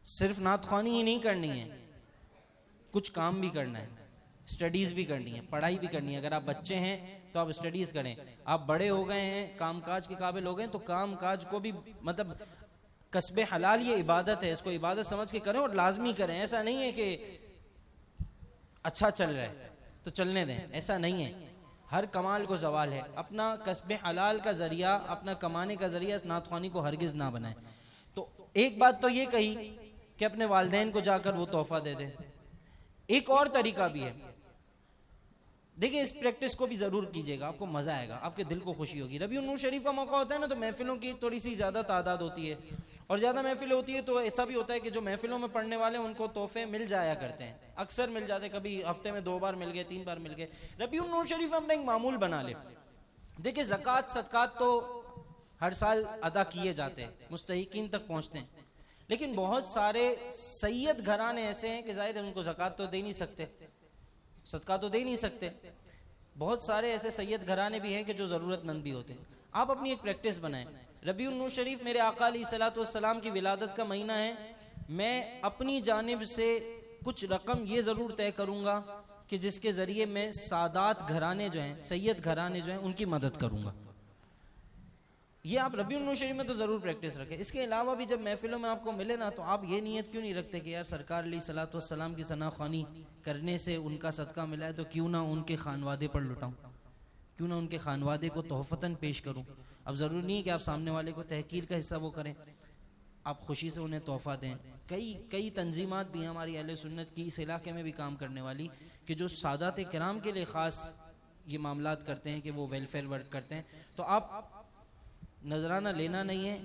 सिर्फ नात ख्वानी ही नहीं करनी है, कुछ काम भी करना है, स्टडीज़ भी करनी है, पढ़ाई भी करनी है। अगर आप बच्चे हैं तो आप स्टडीज़ करें, आप बड़े हो गए हैं, कामकाज के काबिल हो गए तो कामकाज को भी मतलब कस्बे हलाल, ये इबादत है, इसको इबादत समझ के करें और लाजमी करें। ऐसा नहीं है कि अच्छा चल रहा है तो चलने दें, ऐसा नहीं है। हर कमाल को जवाल है, अपना कस्बे हलाल का ज़रिया, अपना कमाने का ज़रिया इस नात ख्वानी को हरगिज़ ना बनाए। तो एक बात तो ये कही कि अपने वालिदैन को जाकर वो तोहफा दे दें। एक और तरीका भी है, देखिए इस प्रैक्टिस को भी ज़रूर कीजिएगा, आपको मज़ा आएगा, आपके दिल को खुशी होगी। रबीउल नूर शरीफ का मौका होता है ना, तो महफिलों की थोड़ी सी ज़्यादा तादाद होती है, और ज़्यादा महफिल होती है तो ऐसा भी होता है कि जो महफिलों में पढ़ने वाले हैं उनको तोहफे मिल जाया करते हैं, अक्सर मिल जाते, कभी हफ्ते में 2 बार मिल गए, 3 बार मिल गए। रबीउल नूर शरीफ में अपना एक मामूल बना ले। देखिए ज़कात सदकात तो हर साल अदा किए जाते हैं, मुस्तहिकीन तक पहुँचते हैं, लेकिन बहुत सारे सैयद घराने ऐसे हैं कि ज़ाहिर है उनको ज़कात तो दे नहीं सकते, सदका तो दे नहीं सकते। बहुत सारे ऐसे सैयद घराने भी हैं कि जो ज़रूरतमंद भी होते हैं। आप अपनी एक प्रैक्टिस बनाएं। रबीउल नूर शरीफ मेरे आका अलैहिस्सलातु वस्सलाम की विलादत का महीना है, मैं अपनी जानिब से कुछ रकम ये ज़रूर तय करूँगा कि जिसके ज़रिए मैं सादात घराने जो हैं, सैयद घराने जो हैं, उनकी मदद करूँगा। ये आप रबीउल नूर शरीफ में तो ज़रूर प्रैक्टिस रखें। इसके अलावा भी जब महफिलों में आपको मिले ना, तो आप ये नीयत क्यों नहीं रखते कि यार सरकार अलैहिस्सलातु वस्सलाम की सना ख्वानी करने से उनका सदका मिला है तो क्यों ना उनके खानवादे पर लुटाऊं, क्यों ना उनके खानवादे को तोहफतन पेश करूं। अब ज़रूरी नहीं कि आप सामने वाले को तहकीर का हिस्सा वो करें, आप खुशी से उन्हें तोहफ़ा दें। कई कई तंजीमात भी हैं हमारी अहले सुन्नत की इस इलाके में भी काम करने वाली, कि जो सादात किराम के लिए ख़ास ये मामलात करते हैं कि वो वेलफेयर वर्क करते हैं। तो आप नजराना लेना नहीं है,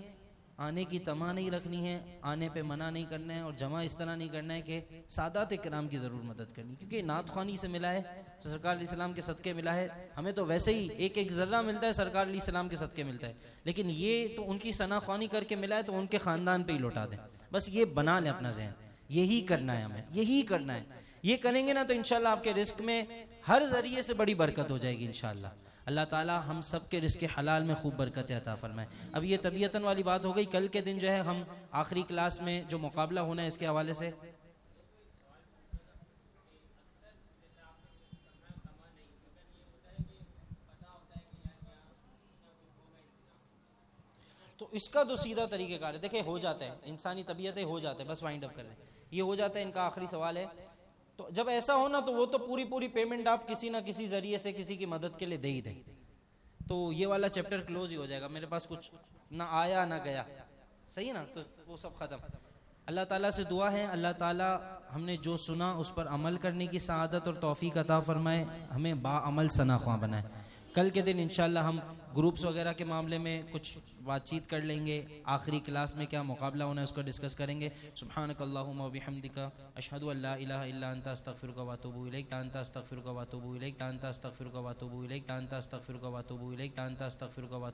आने की तमा नहीं रखनी है, आने पे मना नहीं करना है, और जमा इस तरह नहीं करना है कि सादात किराम की ज़रूर मदद करनी, क्योंकि नात ख़्वानी से मिला है तो सरकार अलैहिस्सलाम के सदक़े मिला है। हमें तो वैसे ही एक एक ज़र्रा मिलता है, सरकार अलैहिस्सलाम के सदक़े मिलता है, लेकिन ये तो उनकी सना ख़्वानी करके मिला है तो उनके ख़ानदान पे ही लौटा दें। बस ये बना लें अपना जहन, यही करना है हमें, यही करना है। ये करेंगे ना तो इंशाल्लाह आपके रिस्क में हर ज़रिए से बड़ी बरकत हो जाएगी इंशाल्लाह। अल्लाह ताला हम सब के रिस्क हलाल में खूब बरकत अता फरमाए। अब ये तबीयतन वाली बात हो गई। कल के दिन जो है हम आखिरी क्लास में जो मुकाबला होना है इसके हवाले से तो इसका तो सीधा तरीक़ेकार है, देखिए हो जाता है, इंसानी तबीयतें हो जाते हैं, बस वाइंड अप कर लें, ये हो जाता है। इनका आखिरी सवाल है, तो जब ऐसा हो ना तो वो तो पूरी पूरी पेमेंट आप किसी ना किसी ज़रिए से किसी की मदद के लिए दे ही दें, तो ये वाला चैप्टर क्लोज ही हो जाएगा। मेरे पास कुछ ना आया ना गया, सही है ना, तो वो सब ख़त्म। अल्लाह ताला से दुआ है, अल्लाह ताला हमने जो सुना उस पर अमल करने की सआदत और तौफीक अता फरमाए, हमें बाअमल सना ख्वाह बनाए। कल के दिन इंशाल्लाह हम ग्रुप्स वगैरह के मामले में कुछ बातचीत कर लेंगे, आखिरी क्लास में क्या मुकाबला होना है उसको डिस्कस करेंगे। सुब्हानकल्लाहुम्मा व बिहम्दिका अशहदु अल्ला इलाहा इल्ला अंता अस्तगफिरुका व अतूबु इलैक, तांता अस्तगफिरुका व अतूबु इलैक, तांता अस्तगफिरुका व अतूबु इलैक, तांता अस्तगफिरुका व अतूबु इलैक, तांता अस्तगफिरुका व